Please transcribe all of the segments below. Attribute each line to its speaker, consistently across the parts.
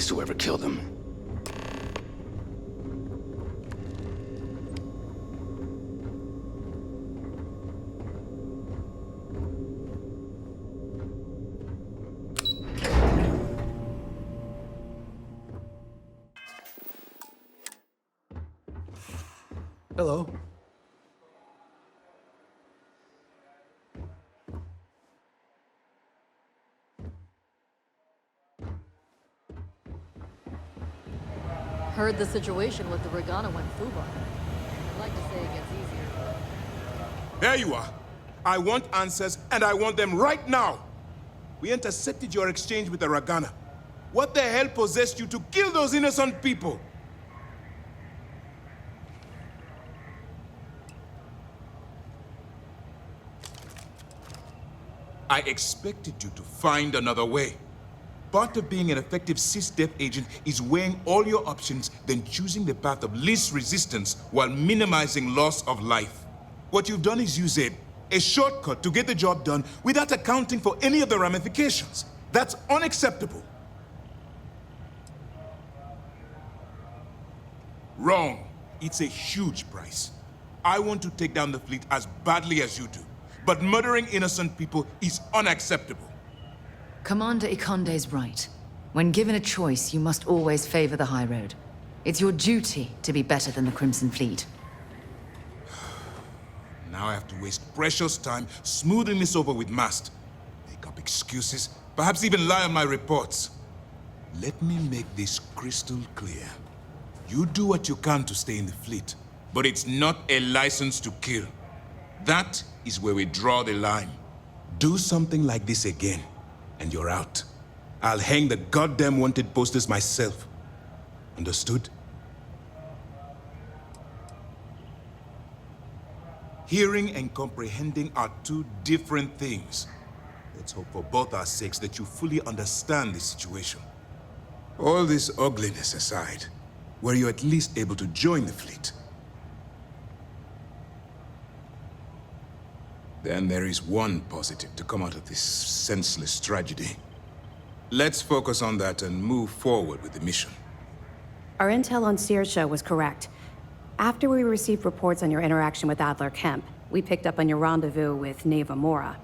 Speaker 1: against whoever killed him.
Speaker 2: Hello.
Speaker 3: Heard the situation with the Regana went foobar. I'd like to say it gets easier, but...
Speaker 4: There you are. I want answers, and I want them right now. We intercepted your exchange with the Regana. What the hell possessed you to kill those innocent people? I expected you to find another way. Part of being an effective sys-def agent is weighing all your options, then choosing the path of least resistance while minimizing loss of life. What you've done is use a shortcut to get the job done without accounting for any of the ramifications. That's unacceptable. Wrong. It's a huge price. I want to take down the fleet as badly as you do. But murdering innocent people is unacceptable.
Speaker 5: Commander Ikonde's right. When given a choice, you must always favor the high road. It's your duty to be better than the Crimson Fleet.
Speaker 4: Now I have to waste precious time smoothing this over with Mast. Make up excuses, perhaps even lie on my reports. Let me make this crystal clear. You do what you can to stay in the fleet, but it's not a license to kill. That is where we draw the line. Do something like this again, and you're out. I'll hang the goddamn wanted posters myself. Understood? Hearing and comprehending are two different things. Let's hope for both our sakes that you fully understand the situation. All this ugliness aside, were you at least able to join the fleet? Then there is one positive to come out of this senseless tragedy. Let's focus on that and move forward with the mission.
Speaker 6: Our intel on Saoirse was correct. After we received reports on your interaction with Adler Kemp, we picked up on your rendezvous with Neva Mora.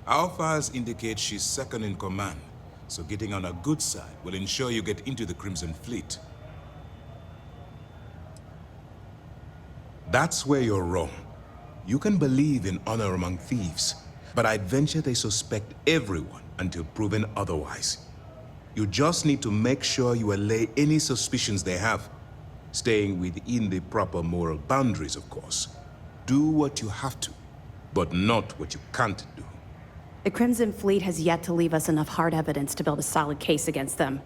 Speaker 4: Our files indicate she's second in command, so getting on her good side will ensure you get into the Crimson Fleet. That's where you're wrong. You can believe in honor among thieves, but I'd venture they suspect everyone until proven otherwise. You just need to make sure you allay any suspicions they have, staying within the proper moral boundaries, of course. Do what you have to, but not what you can't do.
Speaker 6: The Crimson Fleet has yet to leave us enough hard evidence to build a solid case against them.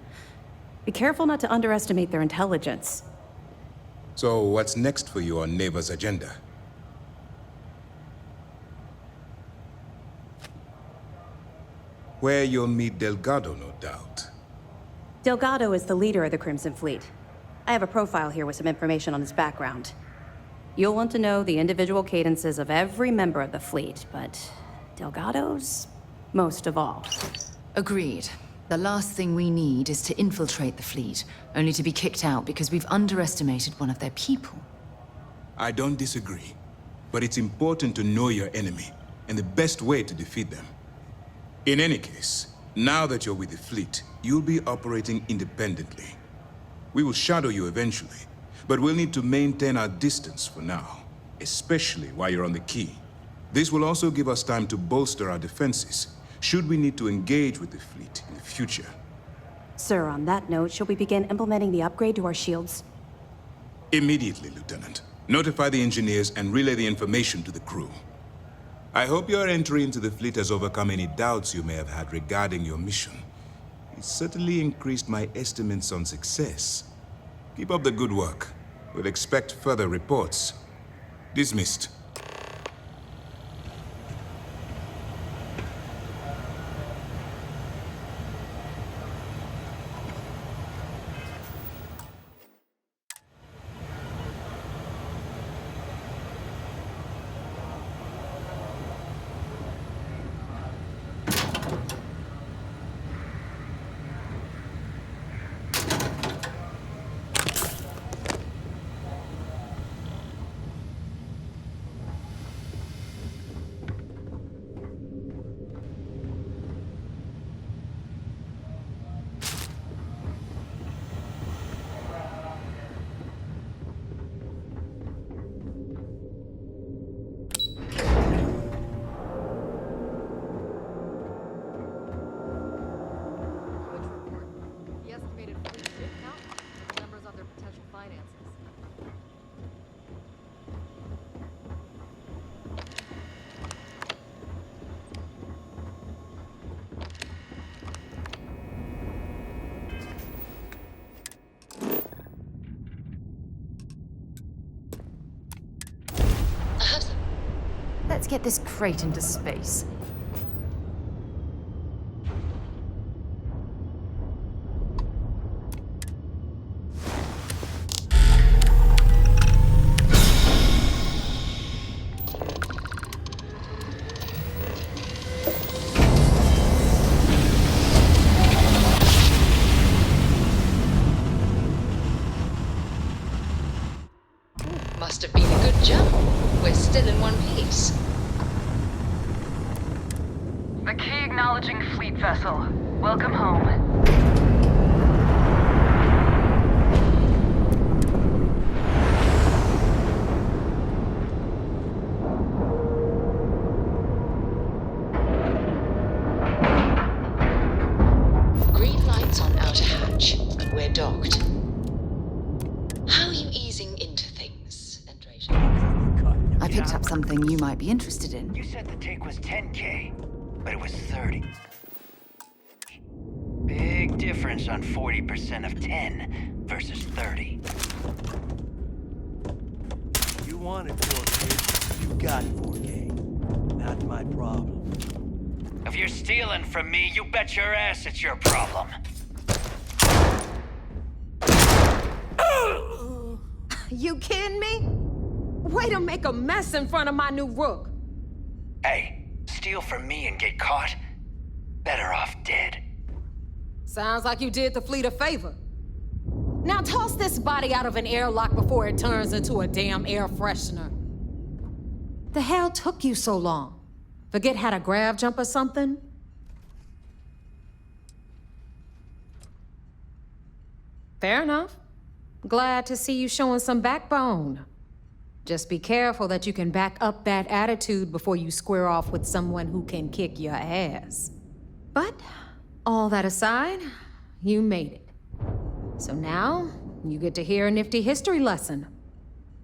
Speaker 6: Be careful not to underestimate their intelligence.
Speaker 4: So what's next for you on Neva's agenda? Where you'll meet Delgado, no doubt.
Speaker 6: Delgado is the leader of the Crimson Fleet. I have a profile here with some information on his background. You'll want to know the individual cadences of every member of the fleet, but Delgado's most of all.
Speaker 5: Agreed. The last thing we need is to infiltrate the fleet, only to be kicked out because we've underestimated one of their people.
Speaker 4: I don't disagree, but it's important to know your enemy, and the best way to defeat them. In any case, now that you're with the fleet, you'll be operating independently. We will shadow you eventually, but we'll need to maintain our distance for now, especially while you're on the key. This will also give us time to bolster our defenses, should we need to engage with the fleet in the future.
Speaker 6: Sir, on that note, shall we begin implementing the upgrade to our shields?
Speaker 4: Immediately, Lieutenant. Notify the engineers and relay the information to the crew. I hope your entry into the fleet has overcome any doubts you may have had regarding your mission. It certainly increased my estimates on success. Keep up the good work. We'll expect further reports. Dismissed.
Speaker 5: Let's get this crate into space. Must have been a good jump. We're still in one piece.
Speaker 1: The key acknowledging fleet vessel. Welcome home.
Speaker 5: Green lights on outer hatch. We're docked. How are you easing into things, Andreja? I picked up something you might be interested in.
Speaker 7: You said the take was 10K, but it was 30. Big difference on 40% of 10 versus 30.
Speaker 8: You wanted 4K, you got 4K. Not my problem.
Speaker 7: If you're stealing from me, you bet your ass it's your problem.
Speaker 9: You kidding me? Way to make a mess in front of my new Rook.
Speaker 7: Hey, steal from me and get caught? Better off dead.
Speaker 9: Sounds like you did the fleet a favor. Now toss this body out of an airlock before it turns into a damn air freshener. The hell took you so long? Forget how to grav jump or something? Fair enough. Glad to see you showing some backbone. Just be careful that you can back up that attitude before you square off with someone who can kick your ass. But, all that aside, you made it. So now, you get to hear a nifty history lesson.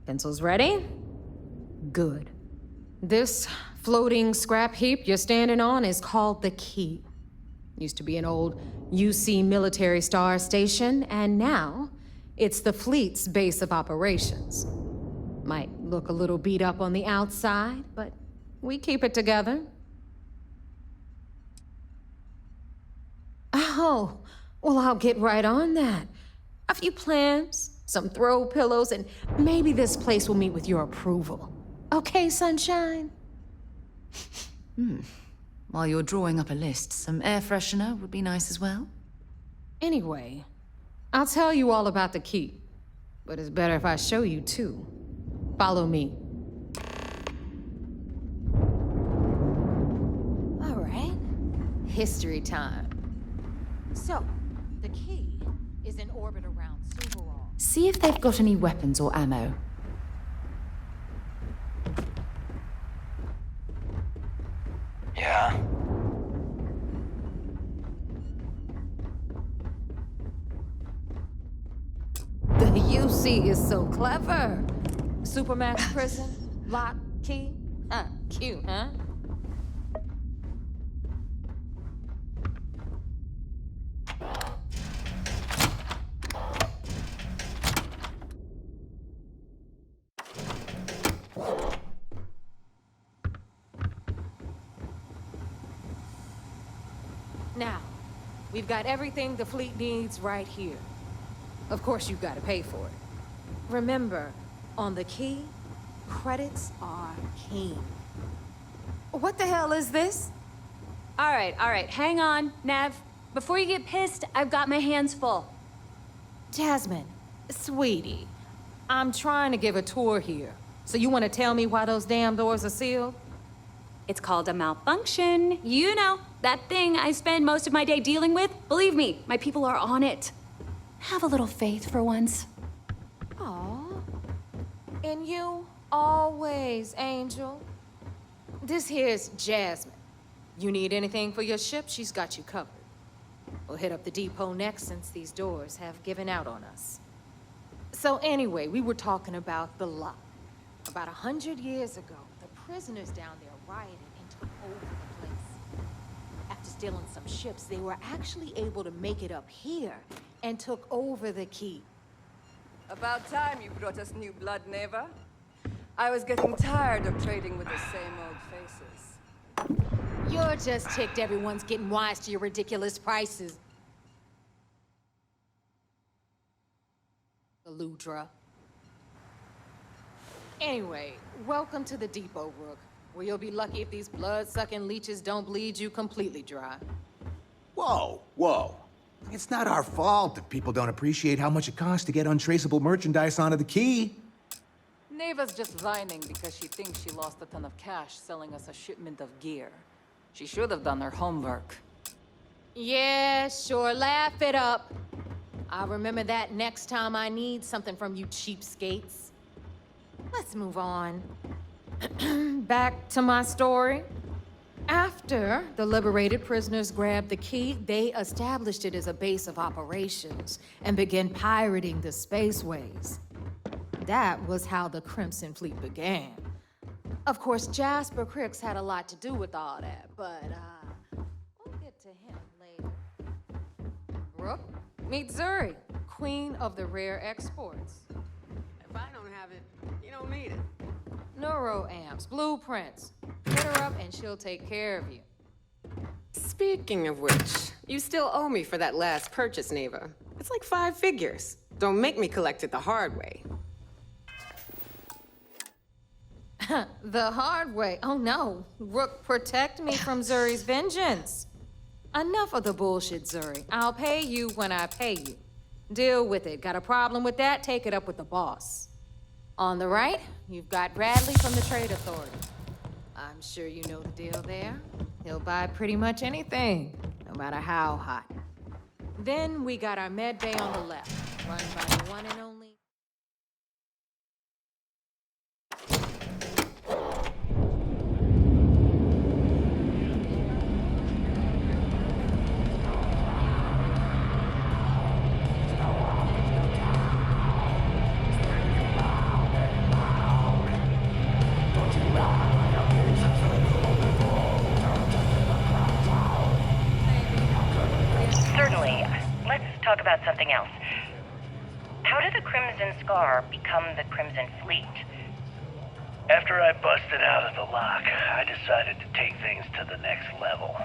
Speaker 9: Pencils ready? Good. This floating scrap heap you're standing on is called the Key. Used to be an old UC military star station, and now it's the fleet's base of operations. Might look a little beat up on the outside, but we keep it together. Oh, well, I'll get right on that. A few plans, some throw pillows, and maybe this place will meet with your approval. Okay, sunshine?
Speaker 5: While you're drawing up a list, some air freshener would be nice as well.
Speaker 9: Anyway, I'll tell you all about the Key. But it's better if I show you, too. Follow me. All right. History time. So, the Key is in orbit around Suvarall.
Speaker 5: See if they've got any weapons or ammo.
Speaker 7: Yeah?
Speaker 9: The UC is so clever. Supermax prison, lock, key. Cute, huh? Now, we've got everything the fleet needs right here. Of course, you've got to pay for it. Remember, on the Key, credits are king. What the hell is this?
Speaker 10: All right, hang on, Nev. Before you get pissed, I've got my hands full.
Speaker 9: Jasmine, sweetie, I'm trying to give a tour here. So you want to tell me why those damn doors are sealed?
Speaker 10: It's called a malfunction. You know, that thing I spend most of my day dealing with. Believe me, my people are on it. Have a little faith for once.
Speaker 9: Aw. And you, always, Angel. This here's Jasmine. You need anything for your ship, she's got you covered. We'll hit up the depot next since these doors have given out on us. So anyway, we were talking about the lock. About 100 years ago, the prisoners down there rioted and took over the place. After stealing some ships, they were actually able to make it up here and took over the Key.
Speaker 11: About time you brought us new blood, Neva. I was getting tired of trading with the same old faces.
Speaker 9: You're just ticked everyone's getting wise to your ridiculous prices. Ludra. Anyway, welcome to the depot, Rook, where you'll be lucky if these blood-sucking leeches don't bleed you completely dry.
Speaker 12: Whoa, whoa. It's not our fault if people don't appreciate how much it costs to get untraceable merchandise onto the key.
Speaker 11: Neva's just whining because she thinks she lost a ton of cash selling us a shipment of gear. She should have done her homework.
Speaker 9: Yeah, sure, laugh it up. I'll remember that next time I need something from you cheapskates. Let's move on. Back to my story. After the liberated prisoners grabbed the key, they established it as a base of operations and began pirating the spaceways. That was how the Crimson Fleet began. Of course, Jasper Cricks had a lot to do with all that, but we'll get to him later. Rook, meet Zuri, queen of the rare exports.
Speaker 11: If I don't have it, you don't need it.
Speaker 9: Neuroamps, blueprints. Hit her up and she'll take care of you.
Speaker 13: Speaking of which, you still owe me for that last purchase, Neva. It's like 5 figures. Don't make me collect it the hard way.
Speaker 9: The hard way? Oh no. Rook, protect me from Zuri's vengeance. Enough of the bullshit, Zuri. I'll pay you when I pay you. Deal with it. Got a problem with that? Take it up with the boss. On the right, you've got Bradley from the Trade Authority. I'm sure you know the deal there. He'll buy pretty much anything, no matter how hot. Then we got our med bay on the left, run by the one and only...
Speaker 14: Talk about something else. How did the Crimson Scar become the Crimson Fleet?
Speaker 7: After I busted out of the lock, I decided to take things to the next level.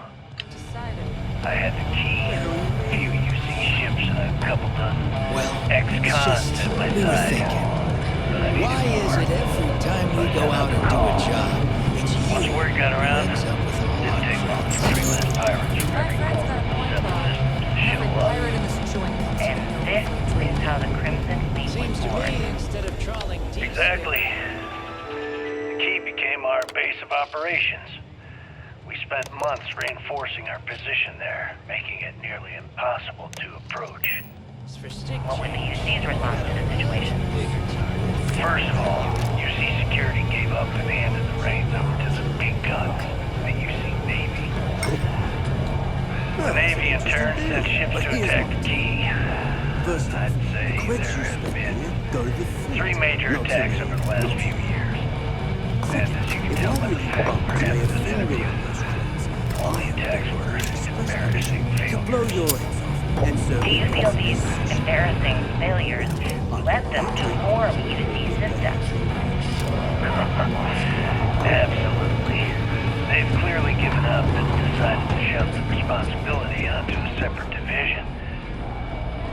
Speaker 7: I had the key, a few UC ships, and a couple dozen ex-cons at my side.
Speaker 2: Why is it every time we go out and do a job, it's you
Speaker 7: once word got around,
Speaker 2: ends up with all
Speaker 7: didn't take long for 3 less pirates from every corner of the 7th system to show up.
Speaker 14: And this is how the Crimson Fleet was born.
Speaker 2: instead of trawling deep.
Speaker 7: Exactly. The key became our base of operations. We spent months reinforcing our position there, making it nearly impossible to approach.
Speaker 14: What was the UC's response to the situation?
Speaker 7: First of all, UC security gave up and handed the reins over to the big guns, the UC Navy. The Navy in turn sent ships to attack the key. I'd say there have been 3 major attacks over the last few years. And as you can tell by the fact we're having this interview, all the attacks were embarrassing failures.
Speaker 14: Do you feel these embarrassing failures led them to form UC systems?
Speaker 7: Absolutely. They've clearly given up and decided to shove the responsibility onto a separate division.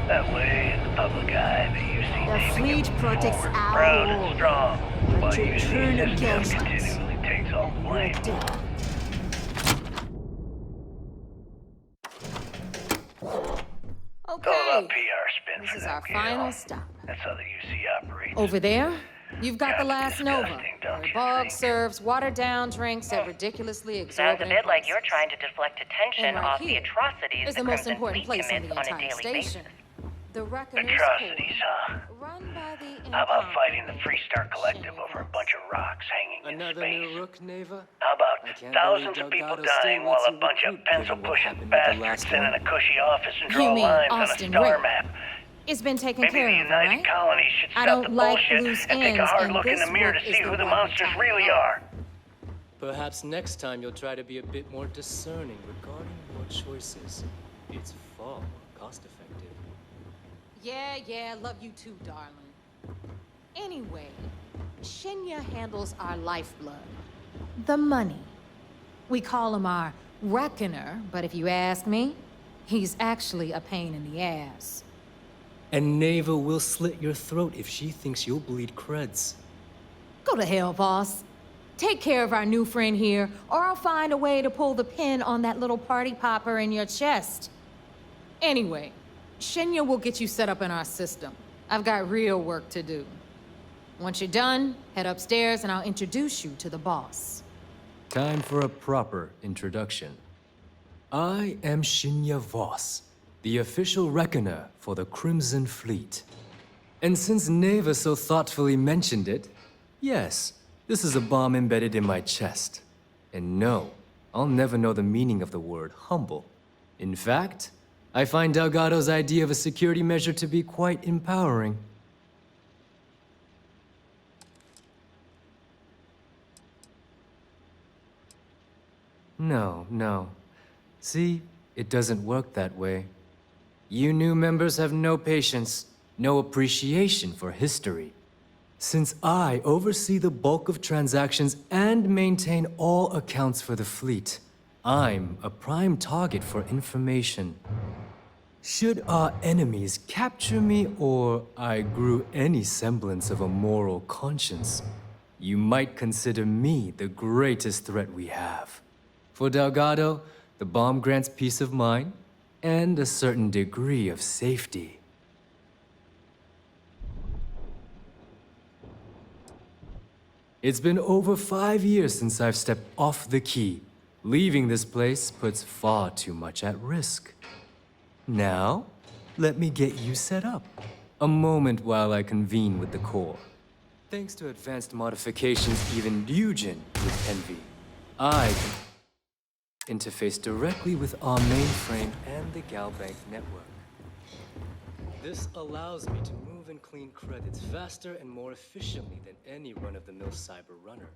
Speaker 7: That way, in the public eye, the UC Navy can move forward proud and strong, while UC Systems continually takes all the blame.
Speaker 9: Okay,
Speaker 7: All the PR spin
Speaker 9: this
Speaker 7: for
Speaker 9: is
Speaker 7: them,
Speaker 9: our
Speaker 7: Gail.
Speaker 9: final stop.
Speaker 7: That's how the UC operates.
Speaker 9: Over there, you've got the last Nova.
Speaker 7: Disgusting, don't
Speaker 9: Where
Speaker 7: you
Speaker 9: Bog
Speaker 7: think?
Speaker 9: serves watered-down drinks at ridiculously
Speaker 14: Sounds
Speaker 9: exorbitant
Speaker 14: a bit like
Speaker 9: prices.
Speaker 14: you're trying to deflect attention
Speaker 9: And right
Speaker 14: off the
Speaker 9: here
Speaker 14: atrocities
Speaker 9: is
Speaker 14: the
Speaker 9: the most
Speaker 14: Crimson
Speaker 9: important
Speaker 14: Fleet
Speaker 9: place on
Speaker 14: commits
Speaker 9: the
Speaker 14: on a
Speaker 9: entire
Speaker 14: daily
Speaker 9: station.
Speaker 14: basis.
Speaker 9: The Reckoner's
Speaker 7: Atrocities,
Speaker 9: Corps,
Speaker 7: huh?
Speaker 9: run by the
Speaker 7: How about
Speaker 9: Empire.
Speaker 7: fighting the Freestar Collective over a bunch of rocks hanging
Speaker 8: Another
Speaker 7: in space?
Speaker 8: new Rook, Neva?
Speaker 7: How about
Speaker 8: I can't
Speaker 7: thousands
Speaker 8: believe
Speaker 7: of people
Speaker 8: Delgado still
Speaker 7: dying while
Speaker 8: lets
Speaker 7: a
Speaker 8: you
Speaker 7: bunch of
Speaker 8: recruit given what
Speaker 7: pencil-pushing
Speaker 8: happened with the
Speaker 7: bastards
Speaker 8: last
Speaker 7: sit in
Speaker 8: one?
Speaker 7: a cushy office and
Speaker 9: You
Speaker 7: draw
Speaker 9: mean
Speaker 7: lines
Speaker 9: Austin
Speaker 7: on a star
Speaker 9: Ray?
Speaker 7: map?
Speaker 9: It's been taken
Speaker 7: Maybe
Speaker 9: care
Speaker 7: the
Speaker 9: of,
Speaker 7: United
Speaker 9: right?
Speaker 7: Colonies should
Speaker 9: I
Speaker 7: stop
Speaker 9: don't
Speaker 7: the
Speaker 9: like
Speaker 7: bullshit
Speaker 9: loose
Speaker 7: and take a
Speaker 9: ends,
Speaker 7: hard
Speaker 9: and
Speaker 7: look in
Speaker 9: this
Speaker 7: the mirror
Speaker 9: Rook
Speaker 7: to
Speaker 9: is
Speaker 7: see
Speaker 9: the
Speaker 7: who the
Speaker 9: one
Speaker 7: monsters
Speaker 9: to
Speaker 7: really
Speaker 9: tackle.
Speaker 7: are.
Speaker 8: Perhaps next time you'll try to be a bit more discerning regarding your choices. It's far more cost-effective.
Speaker 9: Yeah, love you too, darling. Anyway, Shinya handles our lifeblood, the money. We call him our reckoner, but if you ask me, he's actually a pain in the ass.
Speaker 8: And Neva will slit your throat if she thinks you'll bleed creds.
Speaker 9: Go to hell, boss. Take care of our new friend here, or I'll find a way to pull the pin on that little party popper in your chest. Anyway, Shinya will get you set up in our system. I've got real work to do. Once you're done, head upstairs and I'll introduce you to the boss.
Speaker 8: Time for a proper introduction. I am Shinya Voss, the official reckoner for the Crimson Fleet. And since Neva so thoughtfully mentioned it, yes, this is a bomb embedded in my chest. And no, I'll never know the meaning of the word humble. In fact, I find Delgado's idea of a security measure to be quite empowering. No. See, it doesn't work that way. You new members have no patience, no appreciation for history. Since I oversee the bulk of transactions and maintain all accounts for the fleet, I'm a prime target for information. Should our enemies capture me or I grew any semblance of a moral conscience, you might consider me the greatest threat we have. For Delgado, the bomb grants peace of mind and a certain degree of safety. It's been over 5 years since I've stepped off the key. Leaving this place puts far too much at risk. Now, let me get you set up. A moment while I convene with the core. Thanks to advanced modifications even Ryujin would envy, I can interface directly with our mainframe and the Galbank network. This allows me to move and clean credits faster and more efficiently than any run-of-the-mill cyber runner.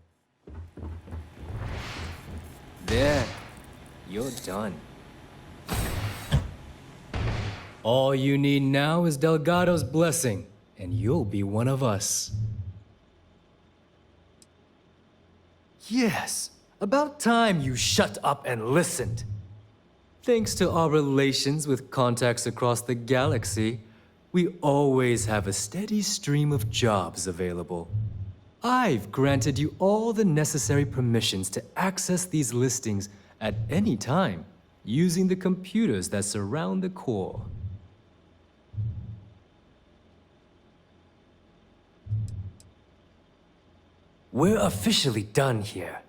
Speaker 8: There, you're done. All you need now is Delgado's blessing, and you'll be one of us. Yes, about time you shut up and listened. Thanks to our relations with contacts across the galaxy, we always have a steady stream of jobs available. I've granted you all the necessary permissions to access these listings at any time, using the computers that surround the core. We're officially done here.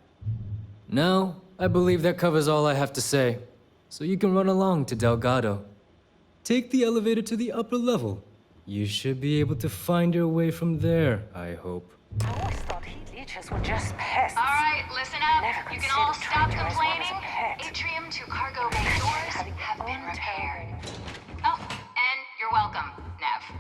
Speaker 8: Now, I believe that covers all I have to say, so you can run along to Delgado. Take the elevator to the upper level. You should be able to find your way from there, I hope.
Speaker 14: I always thought heat leeches were just pests.
Speaker 1: All right, listen up.
Speaker 14: Never
Speaker 1: You can all
Speaker 14: considered
Speaker 1: stop
Speaker 14: treasure as well as
Speaker 1: complaining.
Speaker 14: a pet.
Speaker 1: Atrium to cargo bay doors have been repaired. Oh, and you're welcome, Nev.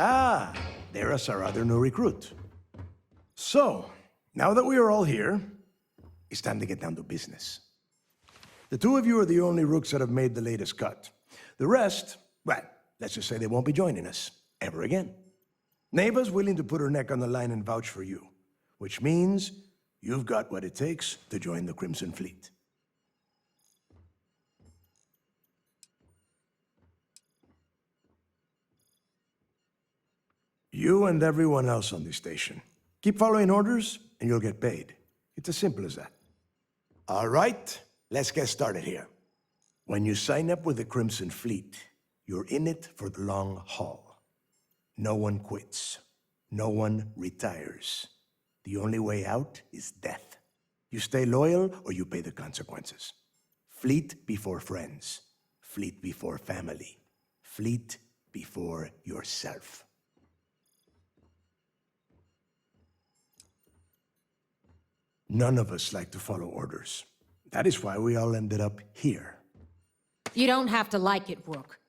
Speaker 12: Ah, there's our other new recruit. So, now that we are all here, it's time to get down to business. The two of you are the only Rooks that have made the latest cut. The rest, well, let's just say they won't be joining us ever again. Neva's willing to put her neck on the line and vouch for you. which means you've got what it takes to join the Crimson Fleet. You and everyone else on this station. Keep following orders, and you'll get paid. It's as simple as that. All right, let's get started here. When you sign up with the Crimson Fleet, you're in it for the long haul. No one quits. No one retires. The only way out is death. You stay loyal, or you pay the consequences. Fleet before friends. Fleet before family. Fleet before yourself. None of us like to follow orders. That is why we all ended up here.
Speaker 9: You don't have to like it, Rook.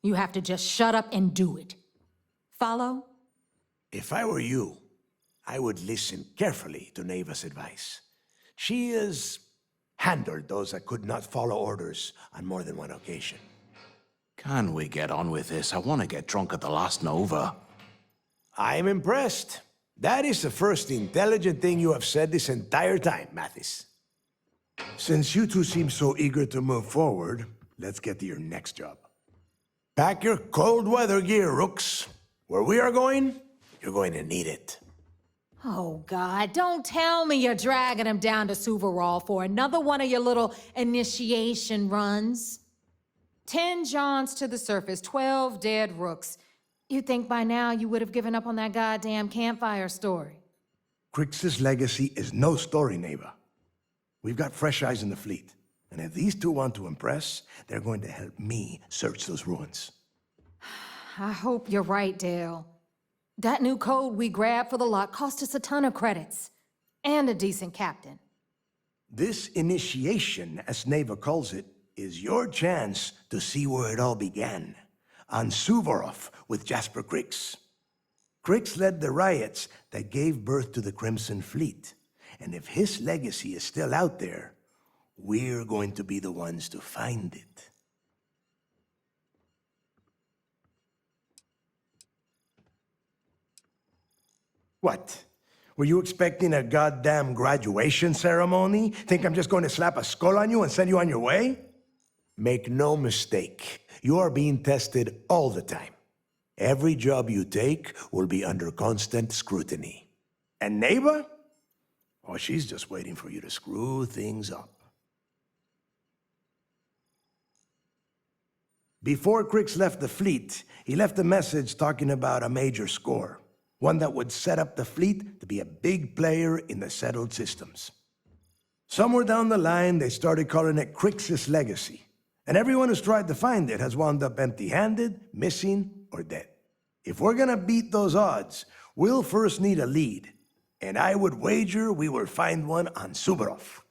Speaker 9: You have to just shut up and do it. Follow?
Speaker 12: If I were you, I would listen carefully to Neva's advice. She has handled those that could not follow orders on more than one occasion.
Speaker 2: Can we get on with this? I want to get drunk at the last Nova.
Speaker 12: I'm impressed. That is the first intelligent thing you have said this entire time, Mathis. Since you two seem so eager to move forward, let's get to your next job. Pack your cold weather gear, Rooks. Where we are going, you're going to need it.
Speaker 9: Oh, God, don't tell me you're dragging him down to Suvarall for another one of your little initiation runs. 10 Johns to the surface, 12 dead Rooks. You'd think by now you would have given up on that goddamn campfire story.
Speaker 12: Crix's legacy is no story, Neva. We've got fresh eyes in the fleet. And if these two want to impress, they're going to help me search those ruins.
Speaker 9: I hope you're right, Dale. That new code we grabbed for the lot cost us a ton of credits. And a decent captain.
Speaker 12: This initiation, as Neva calls it, is your chance to see where it all began. On Suvorov with Jasper Crix. Crix led the riots that gave birth to the Crimson Fleet. And if his legacy is still out there, we're going to be the ones to find it. What? Were you expecting a goddamn graduation ceremony? Think I'm just going to slap a skull on you and send you on your way? Make no mistake, you are being tested all the time. Every job you take will be under constant scrutiny. And Neva? Oh, she's just waiting for you to screw things up. Before Crix left the fleet, he left a message talking about a major score. One that would set up the fleet to be a big player in the settled systems. Somewhere down the line, they started calling it Crix's legacy. And everyone who's tried to find it has wound up empty-handed, missing, or dead. If we're gonna beat those odds, we'll first need a lead. And I would wager we will find one on Suvorov.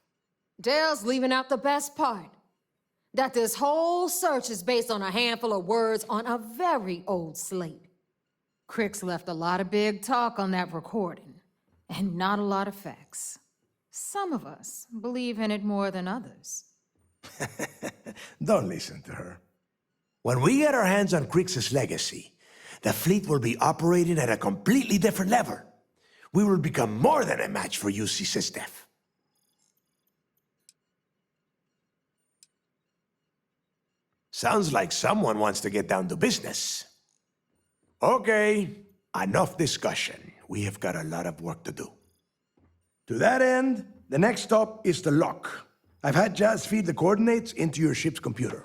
Speaker 9: Dale's leaving out the best part. That this whole search is based on a handful of words on a very old slate. Crix left a lot of big talk on that recording, and not a lot of facts. Some of us believe in it more than others.
Speaker 12: Don't listen to her. When we get our hands on Crix's legacy, the fleet will be operating at a completely different level. We will become more than a match for UC Systef. Sounds like someone wants to get down to business. Okay, enough discussion. We have got a lot of work to do. To that end, the next stop is the lock. I've had Jazz feed the coordinates into your ship's computer.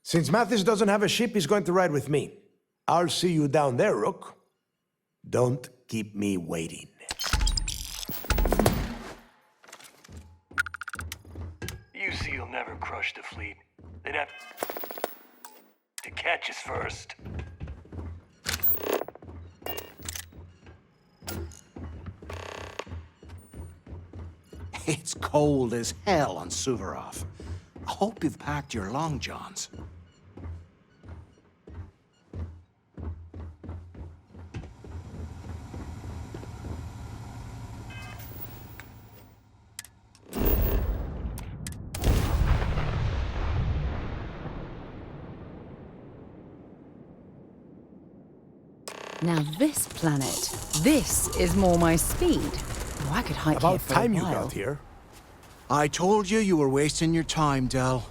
Speaker 12: Since Mathis doesn't have a ship, he's going to ride with me. I'll see you down there, Rook. Don't keep me waiting.
Speaker 7: UC will never crush the fleet. They'd have to catch us first.
Speaker 2: It's cold as hell on Suvorov. I hope you've packed your long johns.
Speaker 15: Now this planet, this is more my speed.
Speaker 6: Oh, I could hike here
Speaker 12: About
Speaker 6: for
Speaker 12: time
Speaker 6: a
Speaker 12: you
Speaker 6: while.
Speaker 12: got here.
Speaker 2: I told you you were wasting your time, Del.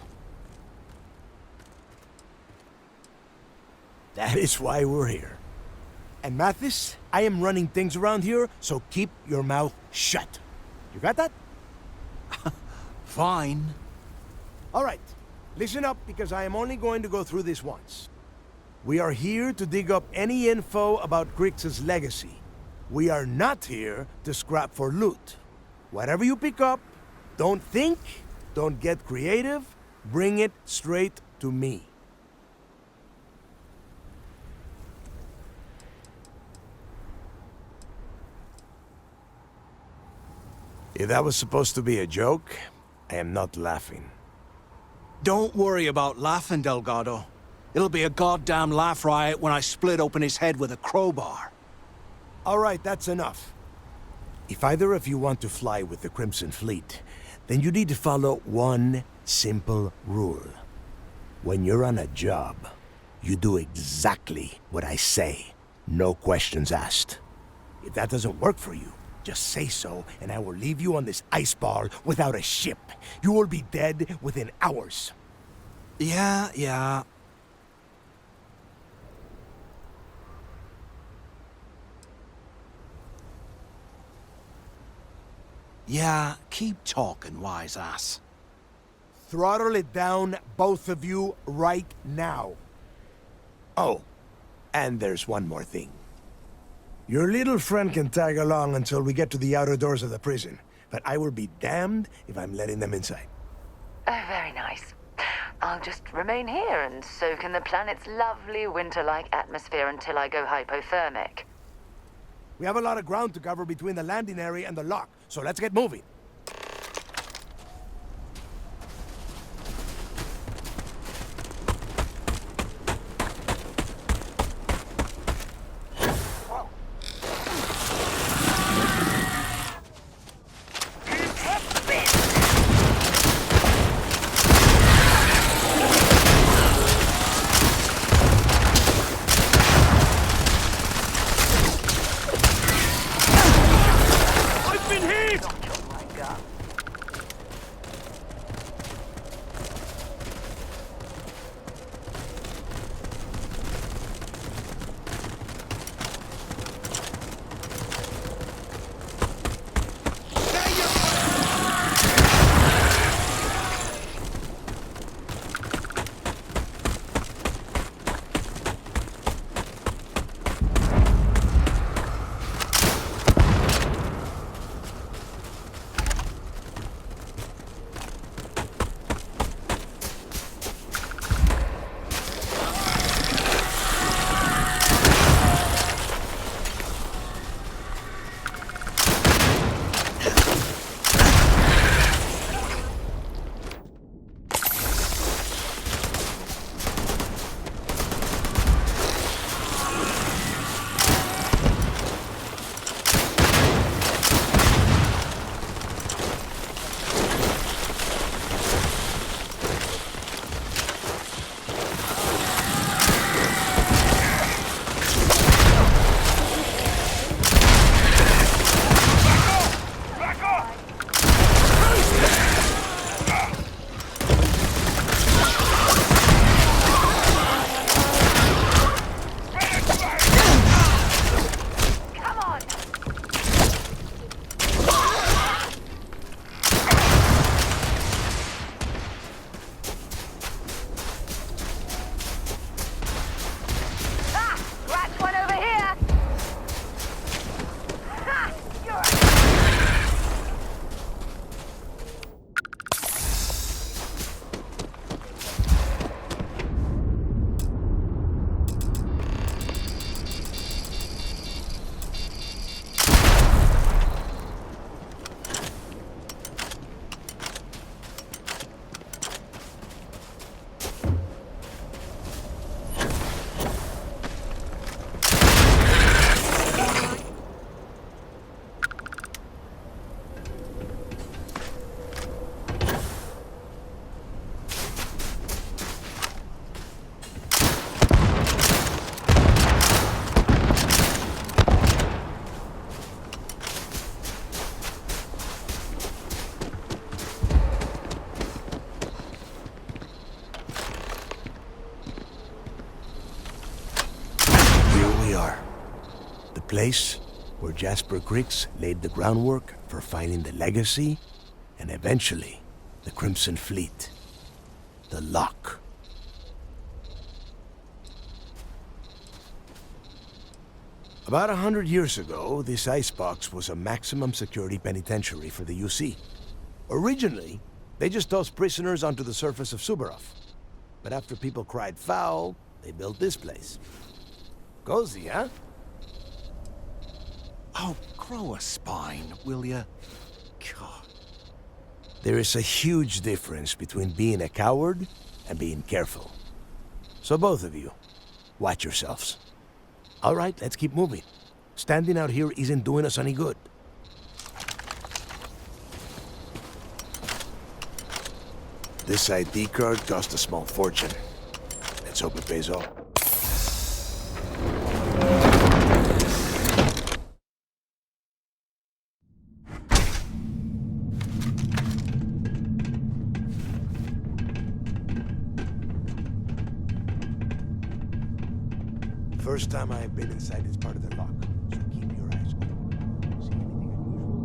Speaker 12: That is why we're here. And Mathis, I am running things around here, so keep your mouth shut. You got that?
Speaker 2: Fine.
Speaker 12: All right, listen up because I am only going to go through this once. We are here to dig up any info about Grix's legacy. We are not here to scrap for loot. Whatever you pick up, don't think, don't get creative, bring it straight to me. If that was supposed to be a joke, I am not laughing.
Speaker 2: Don't worry about laughing, Delgado. It'll be a goddamn laugh riot when I split open his head with a crowbar.
Speaker 12: All right, that's enough. If either of you want to fly with the Crimson Fleet, then you need to follow one simple rule. When you're on a job, you do exactly what I say. No questions asked. If that doesn't work for you, just say so, and I will leave you on this ice ball without a ship. You will be dead within hours.
Speaker 2: Yeah. Yeah, keep talking, wise ass.
Speaker 12: Throttle it down, both of you, right now. Oh, and there's one more thing. Your little friend can tag along until we get to the outer doors of the prison, but I will be damned if I'm letting them inside.
Speaker 14: Oh, very nice. I'll just remain here and soak in the planet's lovely winter-like atmosphere until I go hypothermic.
Speaker 12: We have a lot of ground to cover between the landing area and the lock, so let's get moving. place where Jasper Griggs laid the groundwork for finding the Legacy and eventually the Crimson Fleet. The Lock. About 100 years ago, this icebox was a maximum security penitentiary for the UC. Originally, they just tossed prisoners onto the surface of Subarov. But after people cried foul, they built this place. Cozy, huh?
Speaker 2: Oh, grow a spine, will ya? God.
Speaker 12: There is a huge difference between being a coward and being careful. So both of you, watch yourselves. All right, let's keep moving. Standing out here isn't doing us any good. This ID card cost a small fortune. Let's hope it pays off. First time I've been inside this part of the lock, so keep your eyes open. See anything unusual?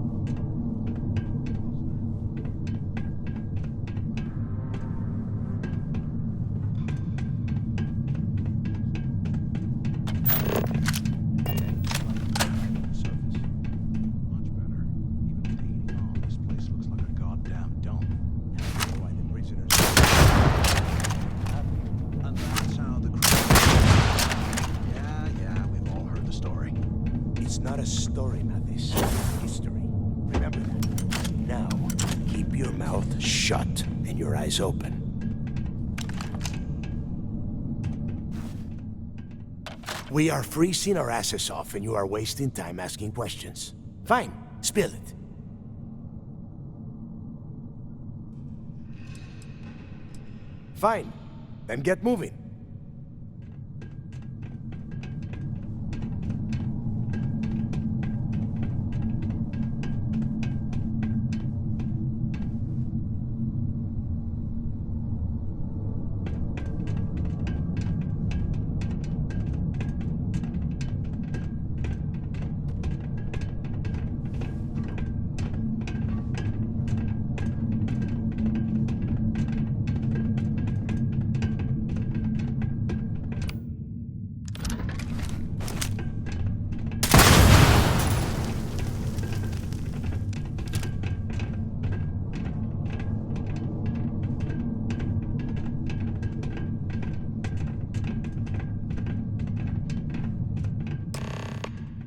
Speaker 2: Much better. Even with the heating on, this place looks like a goddamn dump.
Speaker 12: Why the prisoners?
Speaker 2: And that's how the Yeah, we've all heard the story.
Speaker 12: It's not a story, Mathis. History. Remember that. Now, keep your mouth shut and your eyes open. We are freezing our asses off and you are wasting time asking questions. Fine, spill it. Fine, then get moving.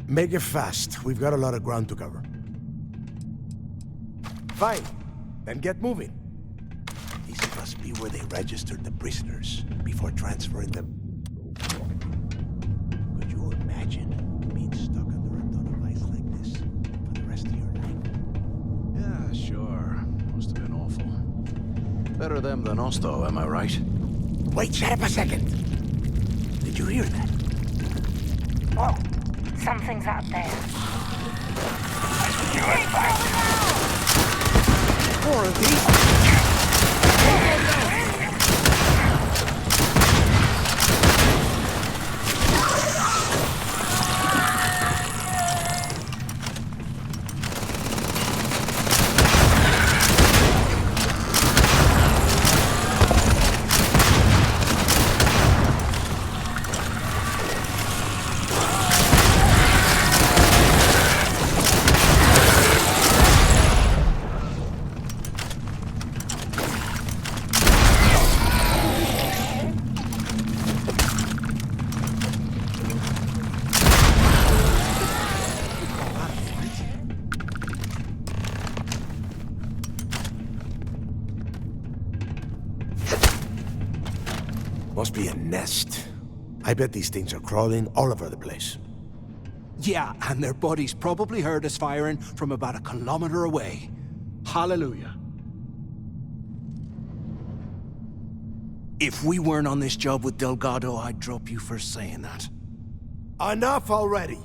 Speaker 12: Make it fast. We've got a lot of ground to cover. Fine. Then get moving. This must be where they registered the prisoners before transferring them. Could you imagine being stuck under a ton of ice like this for the rest of your life?
Speaker 2: Yeah, sure. Must have been awful. Better them than us, though, am I right?
Speaker 12: Wait, shut up a second. Did you hear that?
Speaker 1: Whoa, something's out there.
Speaker 2: More of these.
Speaker 12: Must be a nest. I bet these things are crawling all over the place.
Speaker 2: Yeah, and their buddies probably heard us firing from about 1 kilometer away. Hallelujah. If we weren't on this job with Delgado, I'd drop you for saying that.
Speaker 12: Enough already!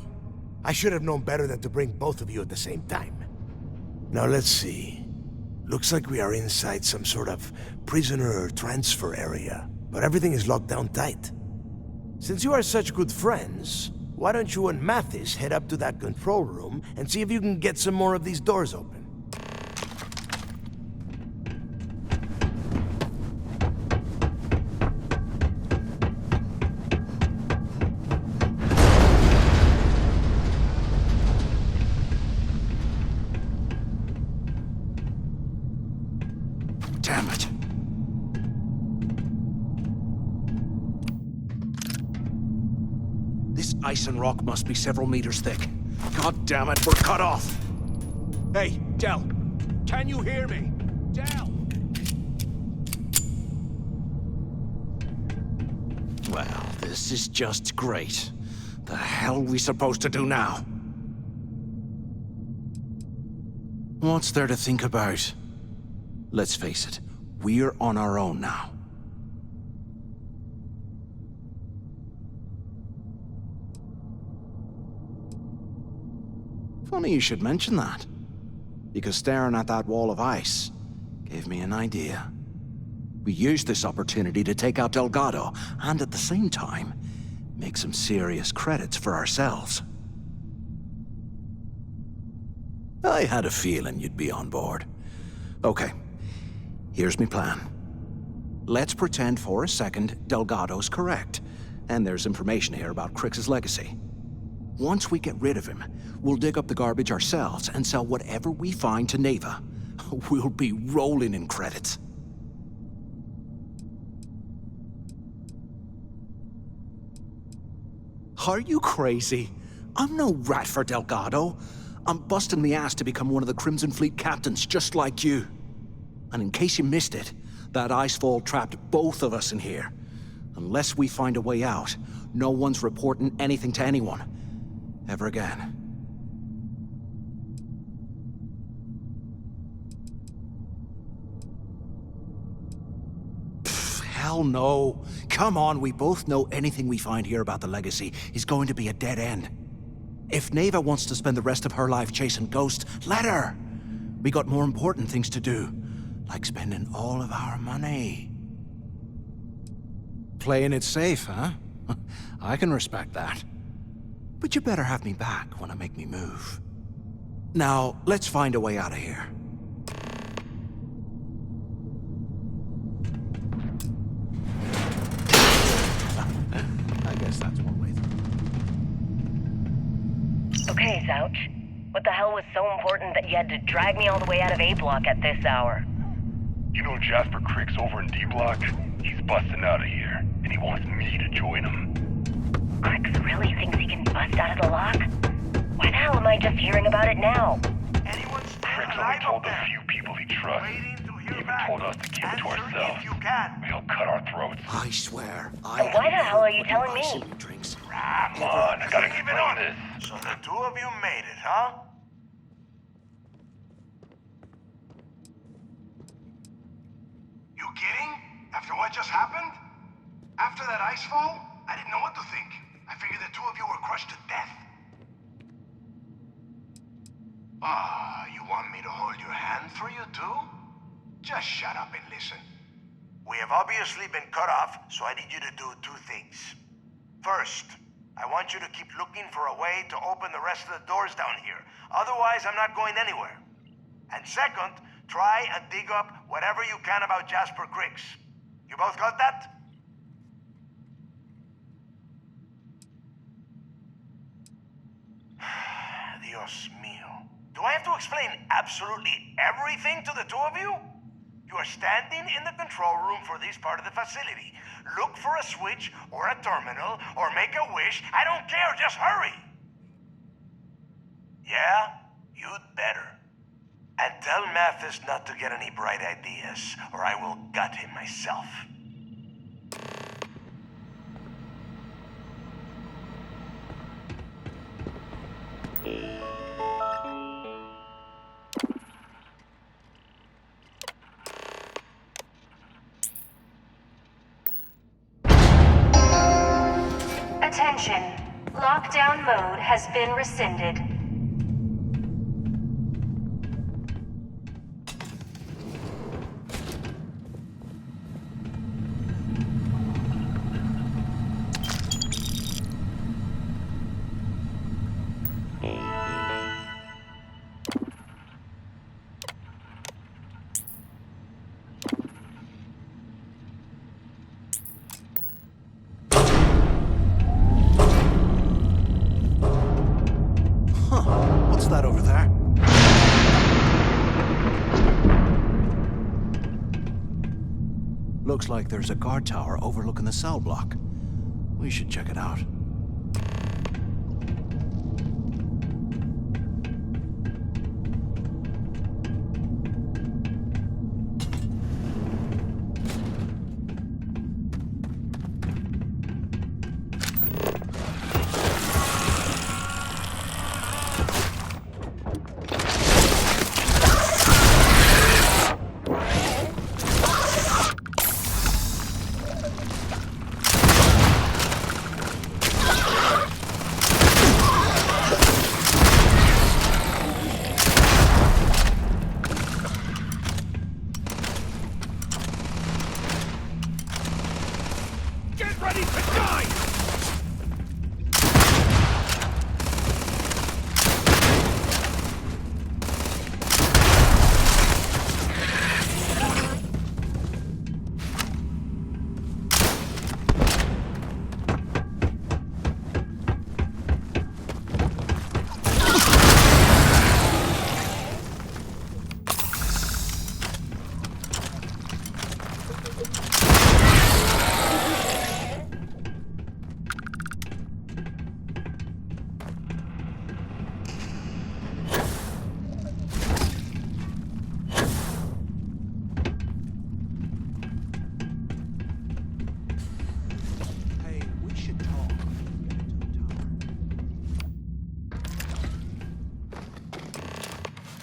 Speaker 12: I should have known better than to bring both of you at the same time. Now let's see. Looks like we are inside some sort of prisoner transfer area, but everything is locked down tight. Since you are such good friends, why don't you and Mathis head up to that control room and see if you can get some more of these doors open?
Speaker 2: Damn it. This ice and rock must be several meters thick. God damn it, we're cut off. Hey, Del, can you hear me? Del! Well, this is just great. The hell are we supposed to do now? What's there to think about? Let's face it, we're on our own now. Funny you should mention that, because staring at that wall of ice gave me an idea. We used this opportunity to take out Delgado, and at the same time, make some serious credits for ourselves. I had a feeling you'd be on board. Okay, here's my plan. Let's pretend for a second Delgado's correct, and there's information here about Crix's legacy. Once we get rid of him, we'll dig up the garbage ourselves and sell whatever we find to Neva. We'll be rolling in credits. Are you crazy? I'm no rat for Delgado. I'm busting the ass to become one of the Crimson Fleet captains, just like you. And in case you missed it, that icefall trapped both of us in here. Unless we find a way out, no one's reporting anything to anyone. Ever again. Pfft, hell no. Come on, we both know anything we find here about the legacy is going to be a dead end. If Neva wants to spend the rest of her life chasing ghosts, let her. We got more important things to do, like spending all of our money. Playing it safe, huh? I can respect that. But you better have me back when I make me move. Now, let's find a way out of here. I guess that's one way through.
Speaker 15: Okay, Zouch. What the hell was so important that you had to drag me all the way out of A Block at this hour?
Speaker 7: You know Jasper Crick's over in D Block? He's busting out of here, and he wants me to join him.
Speaker 15: Crix really thinks he can bust out of the lock? Why the hell am I just hearing about it now?
Speaker 7: Crick's only told the few people he trusts. He even told us to keep it to ourselves. He'll cut our throats.
Speaker 2: I swear,
Speaker 15: So why the hell are you telling me?
Speaker 7: Come on, I gotta explain this.
Speaker 12: So the two of you made it, huh?
Speaker 16: You kidding? After what just happened? After that icefall? I didn't know what to think. I figured the two of you were crushed to death. Ah, you want me to hold your hand for you too? Just shut up and listen.
Speaker 12: We have obviously been cut off, so I need you to do two things. First, I want you to keep looking for a way to open the rest of the doors down here. Otherwise, I'm not going anywhere. And second, try and dig up whatever you can about Jasper Crix. You both got that? Dios mío. Do I have to explain absolutely everything to the two of you? You are standing in the control room for this part of the facility. Look for a switch or a terminal or make a wish. I don't care, just hurry. Yeah? You'd better. And tell Mathis not to get any bright ideas, or I will gut him myself.
Speaker 15: Attention. Lockdown mode has been rescinded.
Speaker 2: that over there? Looks like there's a guard tower overlooking the cell block. We should check it out.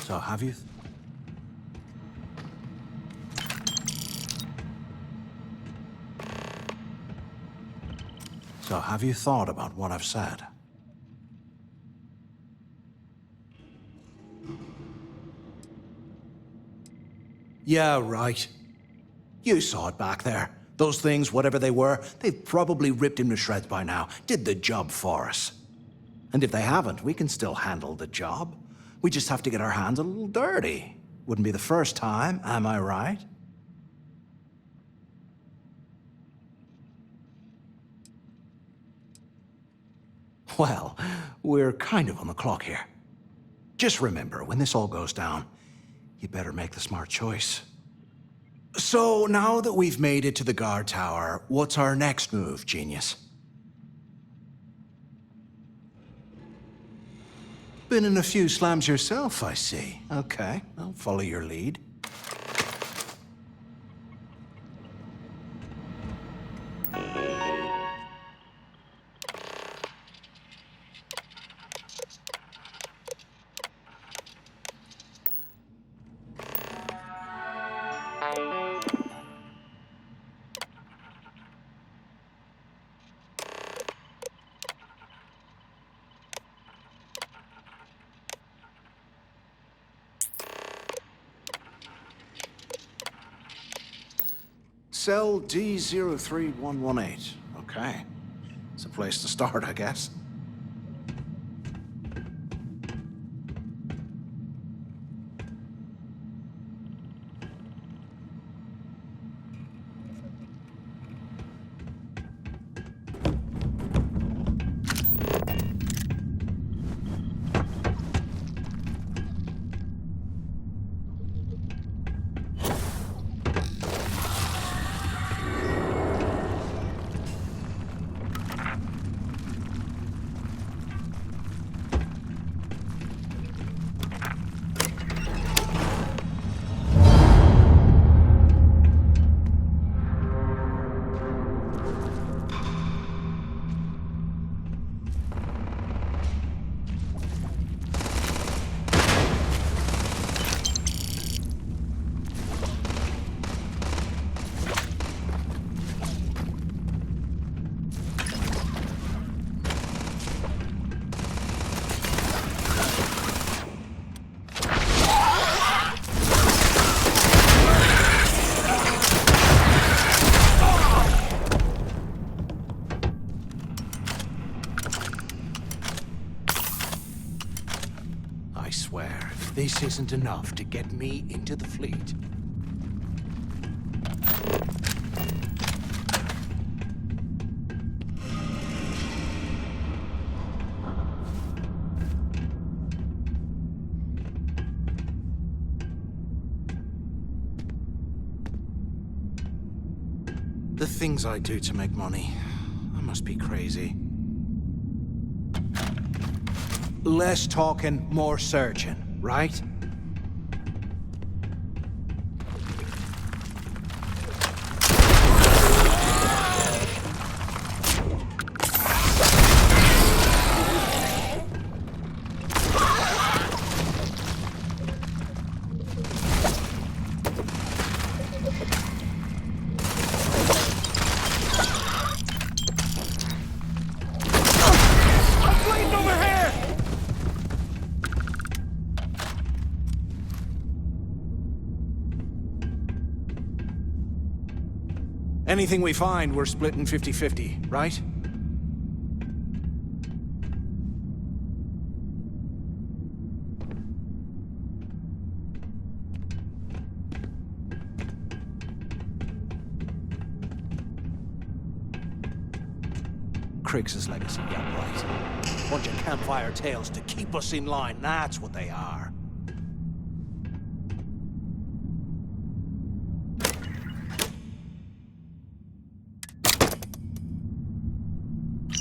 Speaker 2: So have you? So have you thought about what I've said? Yeah, right. You saw it back there. Those things, whatever they were, they've probably ripped him to shreds by now. Did the job for us. And if they haven't, we can still handle the job. We just have to get our hands a little dirty. Wouldn't be the first time, am I right? Well, we're kind of on the clock here. Just remember, when this all goes down, you better make the smart choice. So, now that we've made it to the guard tower, what's our next move, genius? Been in a few slams yourself, I see. Okay, I'll follow your lead. Cell D03118. Okay. It's a place to start, I guess. I swear, if this isn't enough to get me into the fleet. the things I do to make money. I must be crazy. Less talking, more searching, right? Anything we find, we're splitting 50-50, right? Criggs's legacy, yeah, right. Bunch of campfire tales to keep us in line, that's what they are.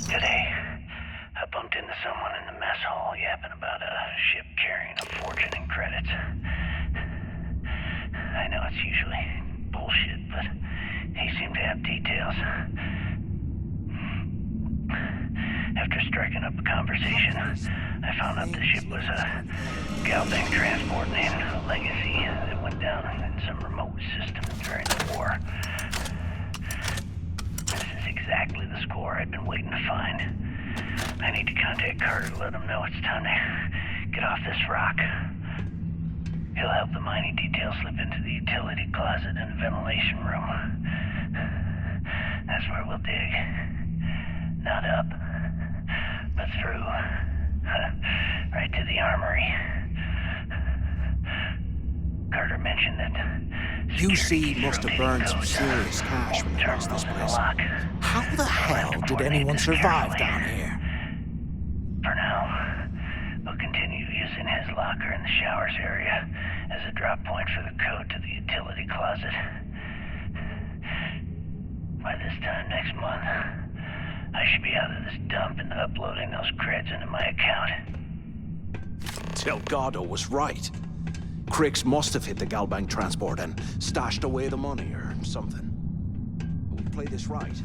Speaker 7: Today, I bumped into someone in the mess hall yapping about a ship carrying a fortune in credits. I know it's usually bullshit, but he seemed to have details. After striking up a conversation, I found out the ship was a Galbank transport named Legacy that went down in some remote system during the war. This is exactly the score I've been waiting to find. I need to contact Carter to let him know it's time to get off this rock. He'll help the mining detail slip into the utility closet in the ventilation room. That's where we'll dig. Not up, but through. Right to the armory. Carter mentioned that
Speaker 2: UC must have burned some serious cash when they lost this place. How the hell did anyone survive down here?
Speaker 7: For now, we'll continue using his locker in the showers area as a drop point for the code to the utility closet. By this time next month, I should be out of this dump and uploading those creds into my account.
Speaker 2: Delgado was right. Criggs must have hit the Galbank transport and stashed away the money or something. We play this right.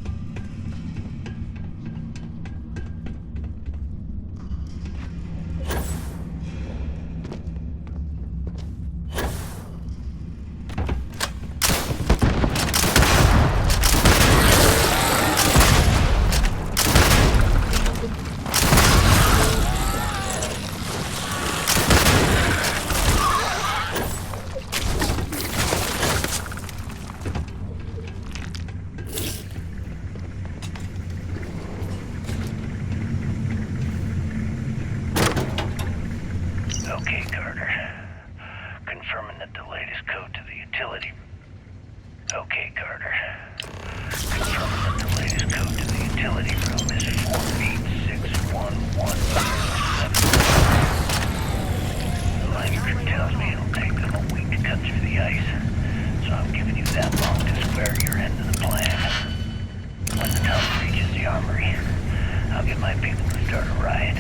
Speaker 7: Okay, Carter. Confirming that the latest code to the utility... Okay, Carter. Confirming that the latest code to the utility room is 486117. The line crew tells me it'll take them a week to cut through the ice, so I'm giving you that long to square your end of the plan. When the tunnel reaches the armory, I'll get my people to start a riot.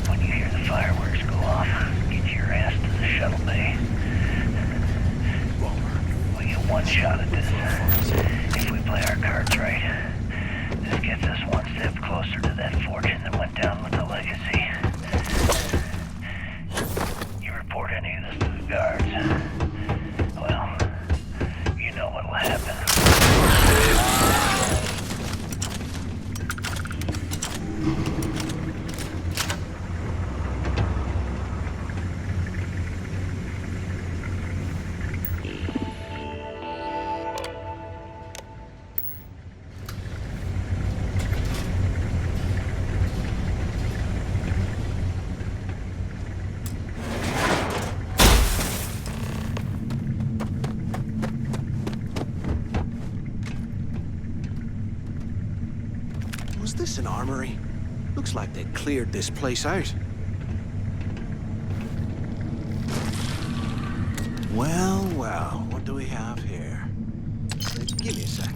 Speaker 7: When you hear the fireworks go off, get your ass to the shuttle bay. We get one shot at this. If we play our cards right, this gets us one step closer to that fortune that went down with the Legacy. You report any of this to the guards, well, you know what'll happen.
Speaker 2: Was this an armory? Looks like they cleared this place out. Well, well, what do we have here? Give me a sec.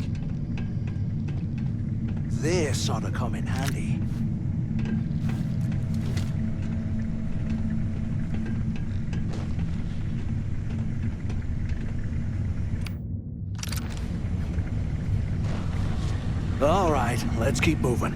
Speaker 2: This ought to come in handy. All right, let's keep moving.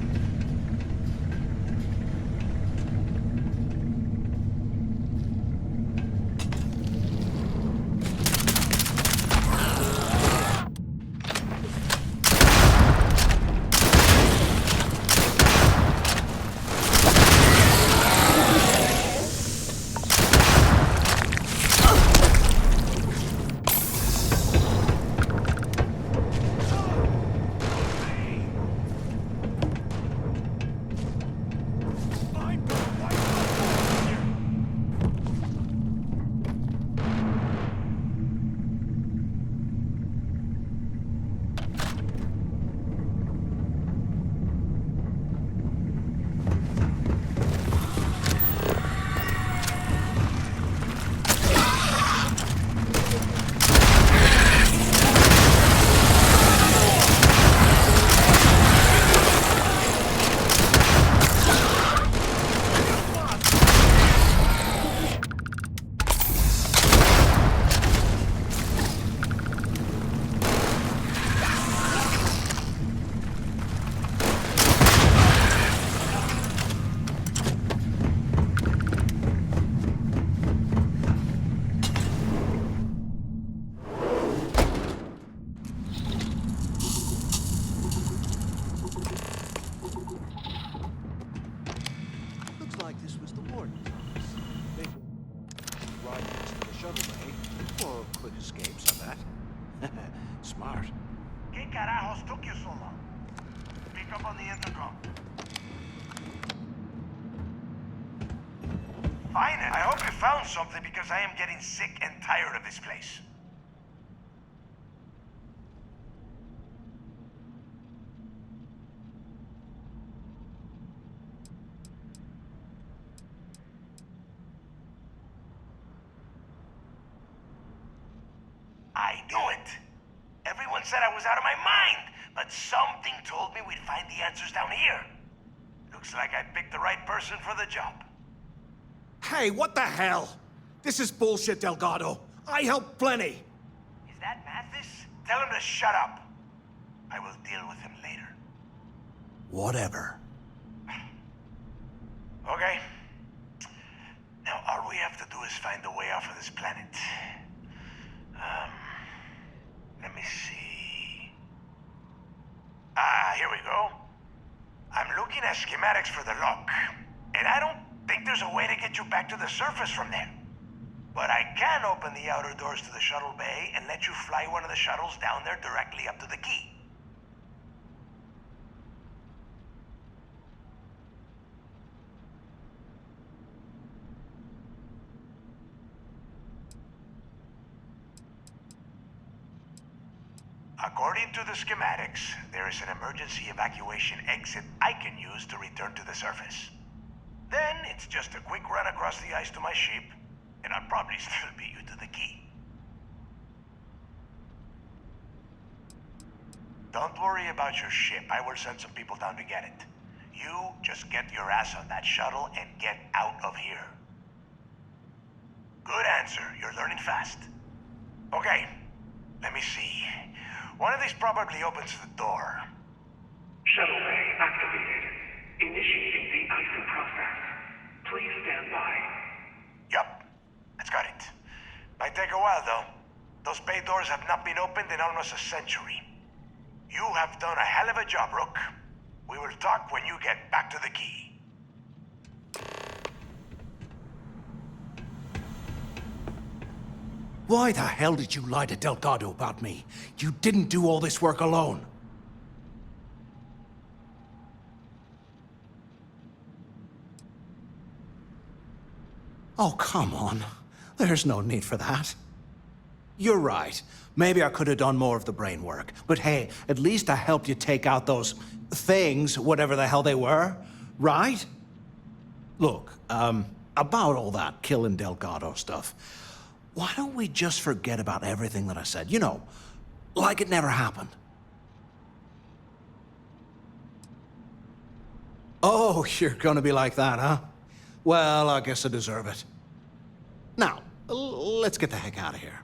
Speaker 2: Smart.
Speaker 16: ¿Qué carajos took you so long? Pick up on the intercom. Fine, I hope you found something because I am getting sick and tired of this place. I knew it. Everyone said I was out of my mind, but something told me we'd find the answers down here. Looks like I picked the right person for the job.
Speaker 2: Hey, what the hell? This is bullshit, Delgado. I helped plenty.
Speaker 16: Is that Mathis? Tell him to shut up. I will deal with him later.
Speaker 2: Whatever.
Speaker 16: Okay. Now, all we have to do is find a way off of this planet. Let me see. Here we go. I'm looking at schematics for the lock, and I don't think there's a way to get you back to the surface from there. But I can open the outer doors to the shuttle bay and let you fly one of the shuttles down there directly up to the key. According to the schematics, there is an emergency evacuation exit I can use to return to the surface. Then it's just a quick run across the ice to my ship, and I'll probably still beat you to the key. Don't worry about your ship. I will send some people down to get it. You just get your ass on that shuttle and get out of here. Good answer. You're learning fast. Okay, let me see. One of these probably opens the door.
Speaker 7: Shuttle bay activated. Initiating the icing process. Please stand by.
Speaker 16: Yup, that's got it. Might take a while, though. Those bay doors have not been opened in almost a century. You have done a hell of a job, Rook. We will talk when you get back to the key.
Speaker 2: Why the hell did you lie to Delgado about me? You didn't do all this work alone. Oh, come on. There's no need for that. You're right. Maybe I could have done more of the brain work. But hey, at least I helped you take out those things, whatever the hell they were, right? Look, about all that killing Delgado stuff, why don't we just forget about everything that I said? You know, like it never happened. Oh, you're gonna be like that, huh? Well, I guess I deserve it. Now, let's get the heck out of here.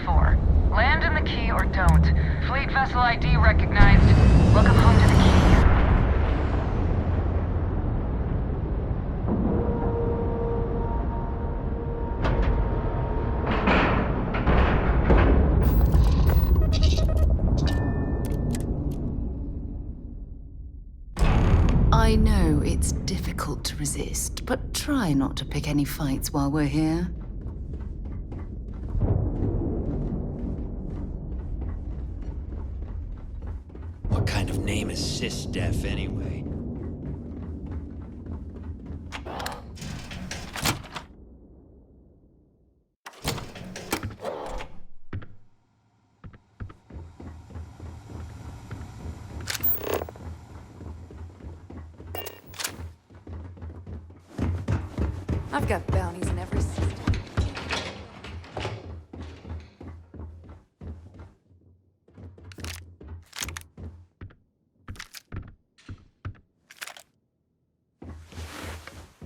Speaker 17: For. Land in the key or don't. Fleet vessel ID recognized. Welcome home to the key.
Speaker 5: I know it's difficult to resist, but try not to pick any fights while we're here.
Speaker 18: What kind of name is Sys-Def anyway?
Speaker 3: I've got bounties in every system.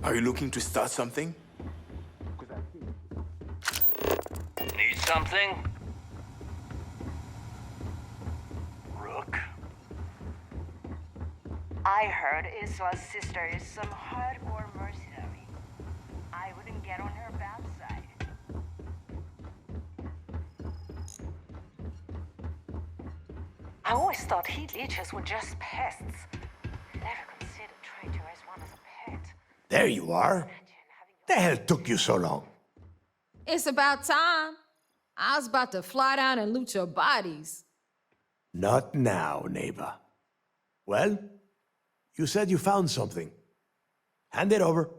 Speaker 19: Are you looking to start something?
Speaker 7: Need something? Rook?
Speaker 15: I heard Iswa's sister is some hardcore mercenary. I wouldn't get on her bad side. I always thought heat leeches were just pests. Never considered traitor as one as a pet.
Speaker 12: There you are. The hell took you so long?
Speaker 9: It's about time. I was about to fly down and loot your bodies.
Speaker 12: Not now, neighbor. Well, you said you found something. Hand it over.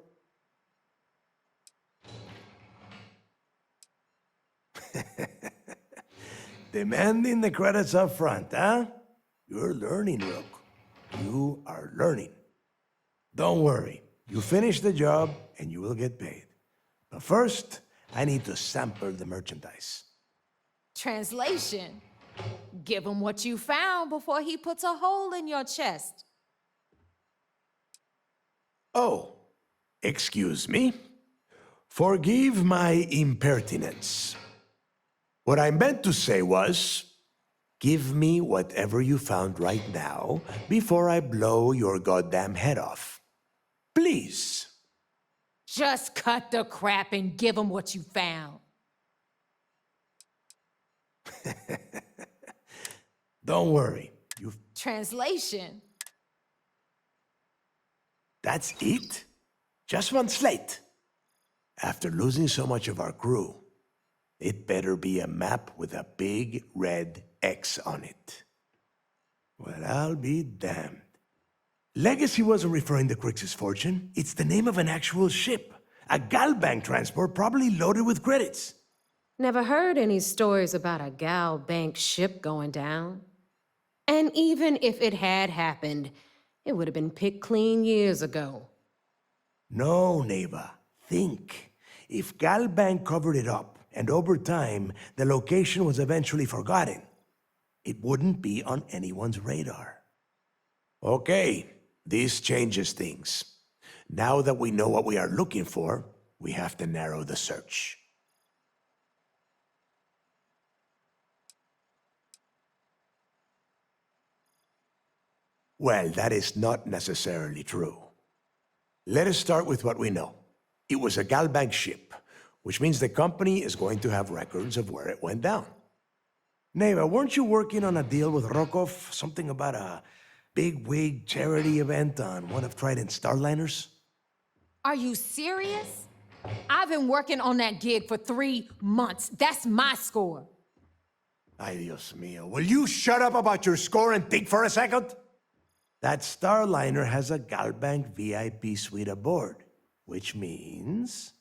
Speaker 12: Demanding the credits up front, huh? You're learning, Rook. You are learning. Don't worry. You finish the job and you will get paid. But first, I need to sample the merchandise.
Speaker 9: Translation. Give him what you found before he puts a hole in your chest.
Speaker 12: Oh, excuse me. Forgive my impertinence. What I meant to say was, give me whatever you found right now before I blow your goddamn head off. Please.
Speaker 9: Just cut the crap and give him what you found.
Speaker 12: Don't worry.
Speaker 9: Translation.
Speaker 12: That's it? Just one slate? After losing so much of our crew, it better be a map with a big red X on it. Well, I'll be damned. Legacy wasn't referring to Crix's fortune. It's the name of an actual ship. A Galbank transport probably loaded with credits.
Speaker 9: Never heard any stories about a Gal Bank ship going down. And even if it had happened, it would have been picked clean years ago.
Speaker 12: No, neighbor. Think. If Galbank covered it up, and over time, the location was eventually forgotten, it wouldn't be on anyone's radar. Okay, this changes things. Now that we know what we are looking for, we have to narrow the search. Well, that is not necessarily true. Let us start with what we know. It was a Galbank ship, which means the company is going to have records of where it went down. Neva, weren't you working on a deal with Rokov? Something about a big-wig charity event on one of Trident's Starliners?
Speaker 9: Are you serious? I've been working on that gig for 3 months. That's my score.
Speaker 12: Ay, Dios mío. Will you shut up about your score and think for a second? That Starliner has a Galbank VIP suite aboard, which means...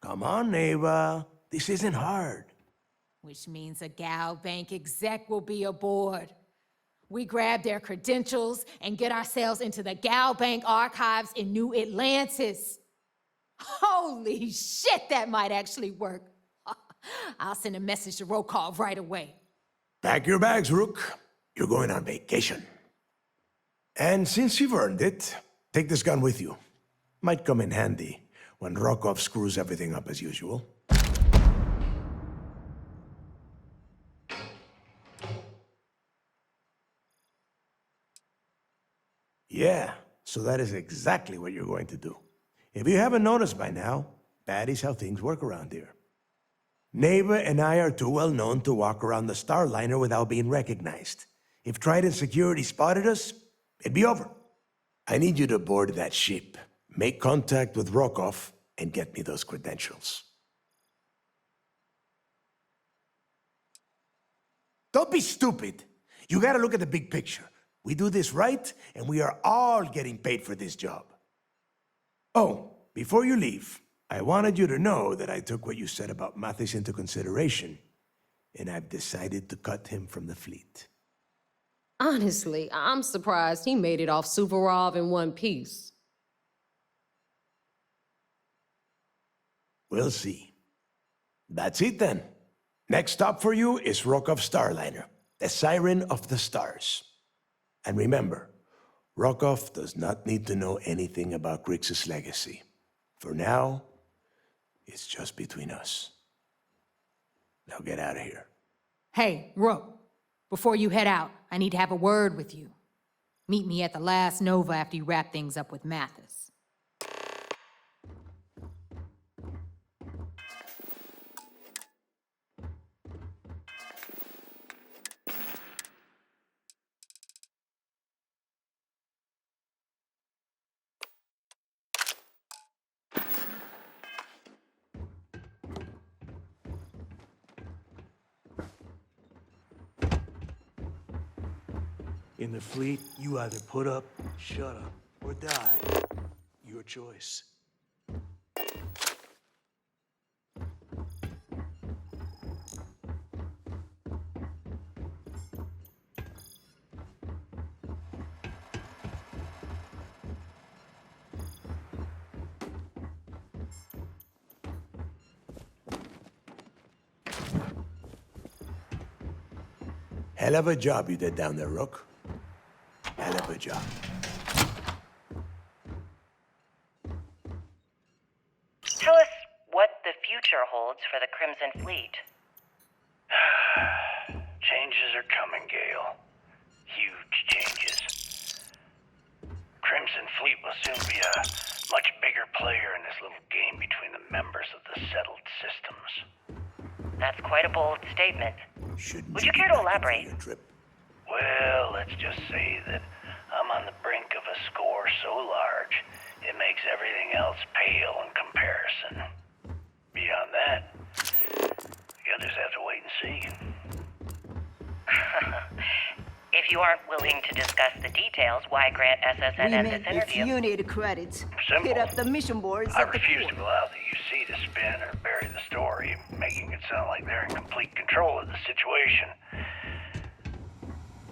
Speaker 12: Come on, Neva. This isn't hard.
Speaker 9: Which means a Gal Bank exec will be aboard. We grab their credentials and get ourselves into the Gal Bank archives in New Atlantis. Holy shit, that might actually work. I'll send a message to Rokov right away.
Speaker 12: Pack your bags, Rook. You're going on vacation. And since you've earned it, take this gun with you. Might come in handy when Rokov screws everything up as usual. Yeah, so that is exactly what you're going to do. If you haven't noticed by now, that is how things work around here. Neva and I are too well known to walk around the Starliner without being recognized. If Trident Security spotted us, it'd be over. I need you to board that ship, make contact with Rokov, and get me those credentials. Don't be stupid. You gotta look at the big picture. We do this right, and we are all getting paid for this job. Oh, before you leave, I wanted you to know that I took what you said about Mathis into consideration, and I've decided to cut him from the fleet.
Speaker 9: Honestly, I'm surprised he made it off Suvorov in one piece.
Speaker 12: We'll see. That's it then. Next stop for you is Rokov Starliner, the Siren of the Stars. And remember, Rokov does not need to know anything about Grix's legacy. For now, it's just between us. Now get out of here.
Speaker 9: Hey, Rook, before you head out, I need to have a word with you. Meet me at the last Nova after you wrap things up with Mathis.
Speaker 12: In the fleet, you either put up, shut up, or die. Your choice. Hell of a job you did down there, Rook. Hell of a job.
Speaker 14: Tell us what the future holds for the Crimson Fleet.
Speaker 7: Changes are coming, Gale. Huge changes. Crimson Fleet will soon be a much bigger player in this little game between the members of the settled systems.
Speaker 14: That's quite a bold statement. Would you care to elaborate?
Speaker 7: Well, let's just say that I'm on the brink of a score so large, it makes everything else pale in comparison. Beyond that, you'll just have to wait and see.
Speaker 14: If you aren't willing to discuss the details, why grant SSNN this
Speaker 20: If
Speaker 14: interview?
Speaker 20: you need credits,
Speaker 7: Simple.
Speaker 20: hit up the mission boards
Speaker 7: I
Speaker 20: at the
Speaker 7: refuse
Speaker 20: port.
Speaker 7: to allow the UC to spin or bury the story, making it sound like they're in complete control of the situation.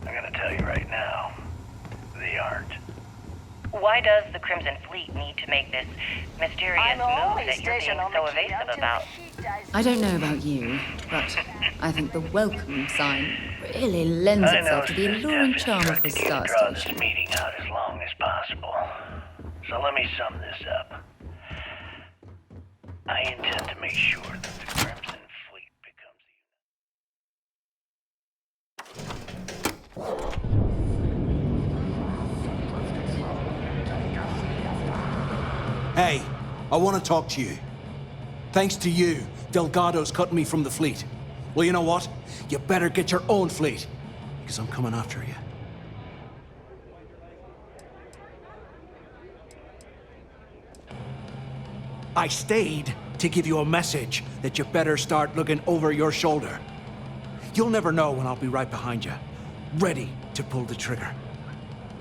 Speaker 7: I'm gonna tell you right now, they aren't.
Speaker 14: Why does the Crimson Fleet need to make this mysterious move that you're being so evasive about?
Speaker 6: I don't know about you, but I think the welcome sign really lends
Speaker 7: I know
Speaker 6: itself to the alluring charm of the Star
Speaker 7: draw this
Speaker 6: Station.
Speaker 7: meeting out as long as possible. So let me sum this up. I intend to make sure that the Crimson Fleet becomes
Speaker 2: Hey, I want to talk to you. Thanks to you, Delgado's cutting me from the fleet. Well, you know what? You better get your own fleet, because I'm coming after you. I stayed to give you a message that you better start looking over your shoulder. You'll never know when I'll be right behind you, ready to pull the trigger.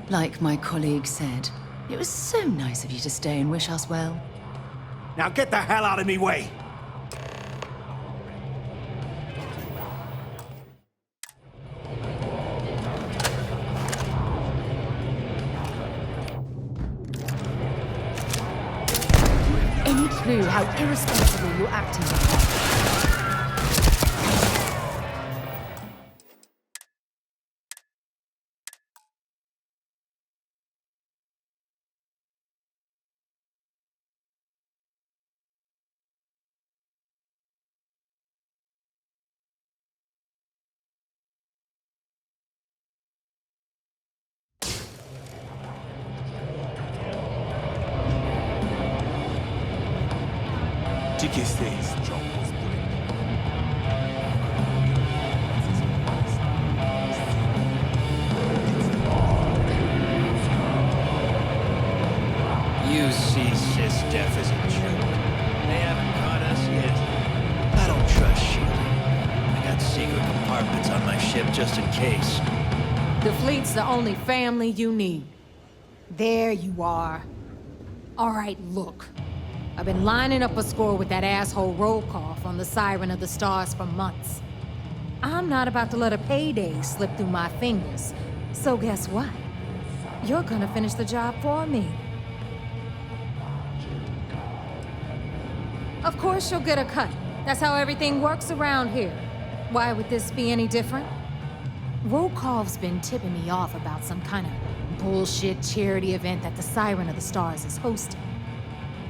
Speaker 6: Like my colleague said, it was so nice of you to stay and wish us well.
Speaker 2: Now get the hell out of me way!
Speaker 6: Any clue how irresponsible you're acting right now?
Speaker 18: You see Sis Def as a joke. They haven't caught us yet. I don't trust shielding. I got secret compartments on my ship just in case.
Speaker 9: The fleet's the only family you need. There you are. All right, look. I've been lining up a score with that asshole Rokoff on the Siren of the Stars for months. I'm not about to let a payday slip through my fingers. So guess what? You're gonna finish the job for me. Of course you'll get a cut. That's how everything works around here. Why would this be any different? Rokoff's been tipping me off about some kind of bullshit charity event that the Siren of the Stars is hosting.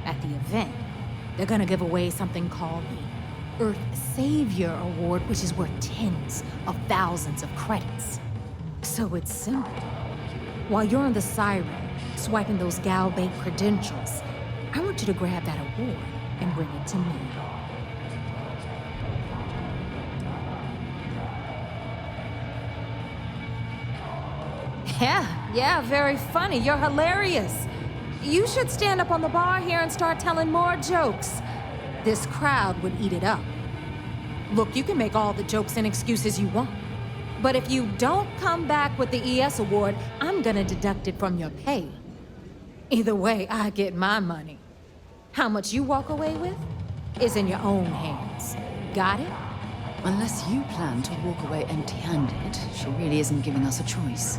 Speaker 9: At the event, they're gonna give away something called the Earth Savior Award, which is worth tens of thousands of credits. So it's simple. While you're on the Siren, swiping those Gal-bait credentials, I want you to grab that award and bring it to me. Yeah, very funny. You're hilarious. You should stand up on the bar here and start telling more jokes. This crowd would eat it up. Look, you can make all the jokes and excuses you want, But if you don't come back with the ES award, I'm gonna deduct it from your pay. Either way, I get my money. How much you walk away with is in your own hands. Got it?
Speaker 5: Unless you plan to walk away empty-handed, she really isn't giving us a choice.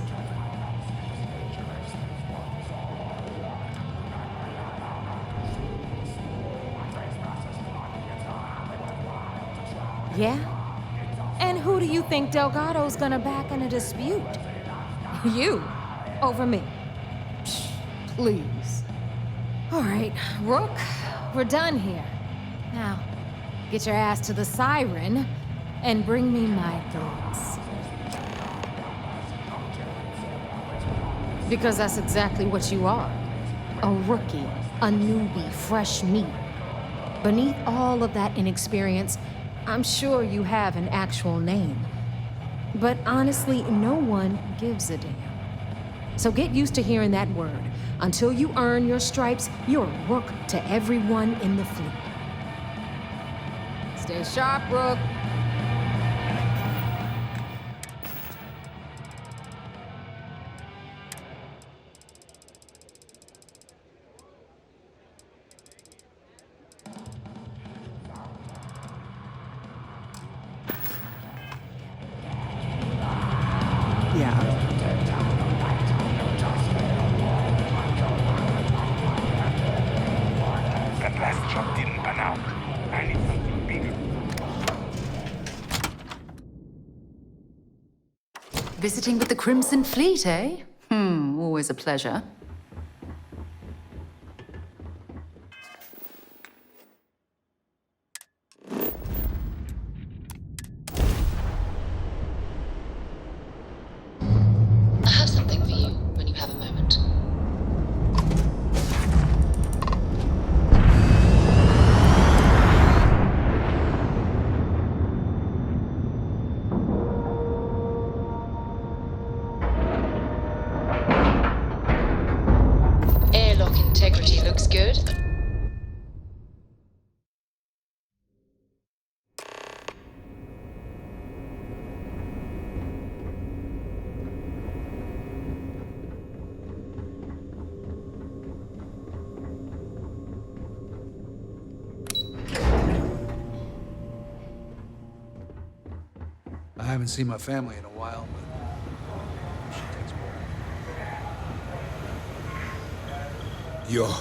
Speaker 9: Yeah? And who do you think Delgado's gonna back in a dispute? You, over me. Psh, please. All right, Rook, we're done here. Now, get your ass to the siren and bring me my goods. Because that's exactly what you are. A rookie, a newbie, fresh meat. Beneath all of that inexperience, I'm sure you have an actual name. But honestly, no one gives a damn. So get used to hearing that word. Until you earn your stripes, you're a rook to everyone in the fleet. Stay sharp, Rook.
Speaker 16: That last job didn't pan out. I need something bigger.
Speaker 5: Visiting with the Crimson Fleet, eh? Always a pleasure. I have something for you when you have a moment. Airlock integrity looks good.
Speaker 21: I haven't seen my family in a while, but she takes care.
Speaker 4: You're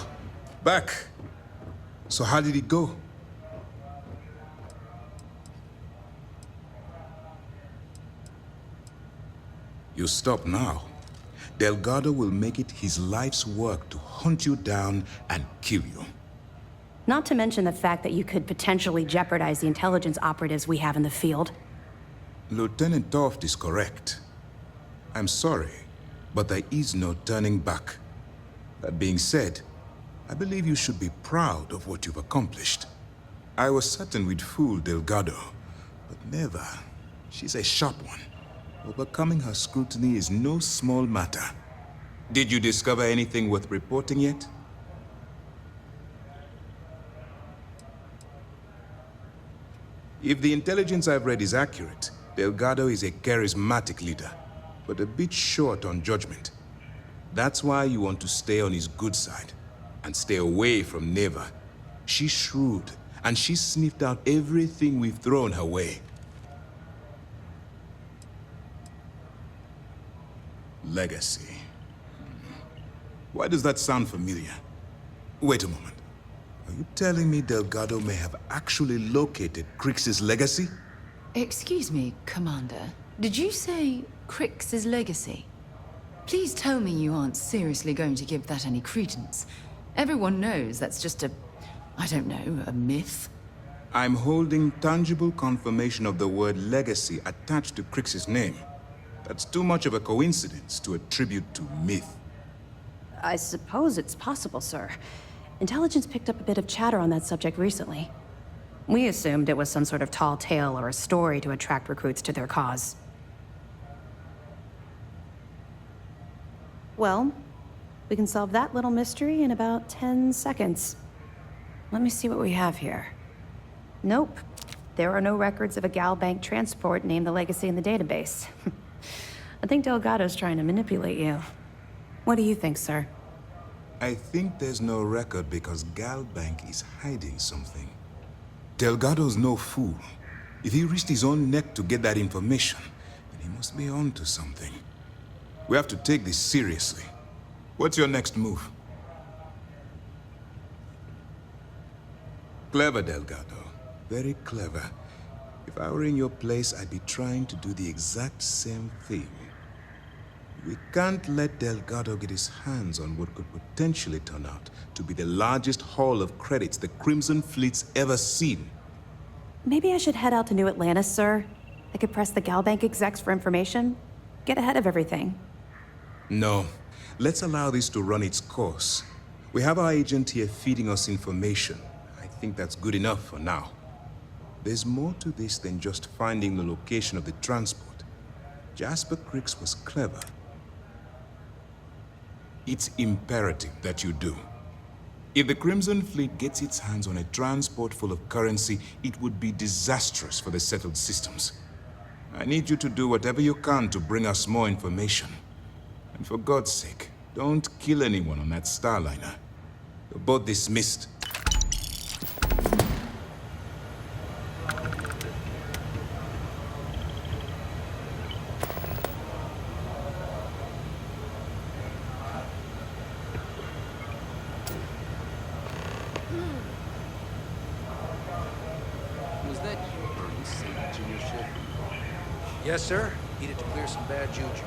Speaker 4: back. So how did it go? You stop now. Delgado will make it his life's work to hunt you down and kill you.
Speaker 6: Not to mention the fact that you could potentially jeopardize the intelligence operatives we have in the field.
Speaker 4: Lieutenant Toft is correct. I'm sorry, but there is no turning back. That being said, I believe you should be proud of what you've accomplished. I was certain we'd fool Delgado, but never. She's a sharp one. Overcoming her scrutiny is no small matter. Did you discover anything worth reporting yet? If the intelligence I've read is accurate, Delgado is a charismatic leader, but a bit short on judgment. That's why you want to stay on his good side, and stay away from Neva. She's shrewd, and she's sniffed out everything we've thrown her way. Legacy. Why does that sound familiar? Wait a moment. Are you telling me Delgado may have actually located Crix's legacy?
Speaker 5: Excuse me, Commander. Did you say Crix's legacy? Please tell me you aren't seriously going to give that any credence. Everyone knows that's just I don't know, a myth.
Speaker 4: I'm holding tangible confirmation of the word legacy attached to Crix's name. That's too much of a coincidence to attribute to myth.
Speaker 6: I suppose it's possible, sir. Intelligence picked up a bit of chatter on that subject recently. We assumed it was some sort of tall tale or a story to attract recruits to their cause. Well, we can solve that little mystery in about 10 seconds. Let me see what we have here. Nope. there are no records of a Gal Bank transport named the Legacy in the database. I think Delgado's trying to manipulate you. What do you think, sir?
Speaker 4: I think there's no record because Gal Bank is hiding something. Delgado's no fool. If he risked his own neck to get that information, then he must be on to something. We have to take this seriously. What's your next move? Clever, Delgado. Very clever. If I were in your place, I'd be trying to do the exact same thing. We can't let Delgado get his hands on what could potentially turn out to be the largest haul of credits the Crimson Fleet's ever seen.
Speaker 6: Maybe I should head out to New Atlantis, sir. I could press the Gal Bank execs for information. Get ahead of everything.
Speaker 4: No. Let's allow this to run its course. We have our agent here feeding us information. I think that's good enough for now. There's more to this than just finding the location of the transport. Jasper Cricks was clever. It's imperative that you do. If the Crimson Fleet gets its hands on a transport full of currency, it would be disastrous for the settled systems. I need you to do whatever you can to bring us more information. And for God's sake, don't kill anyone on that Starliner. You're both dismissed.
Speaker 21: Was that you burning sage in your ship? Yes, sir. Needed to clear some bad juju.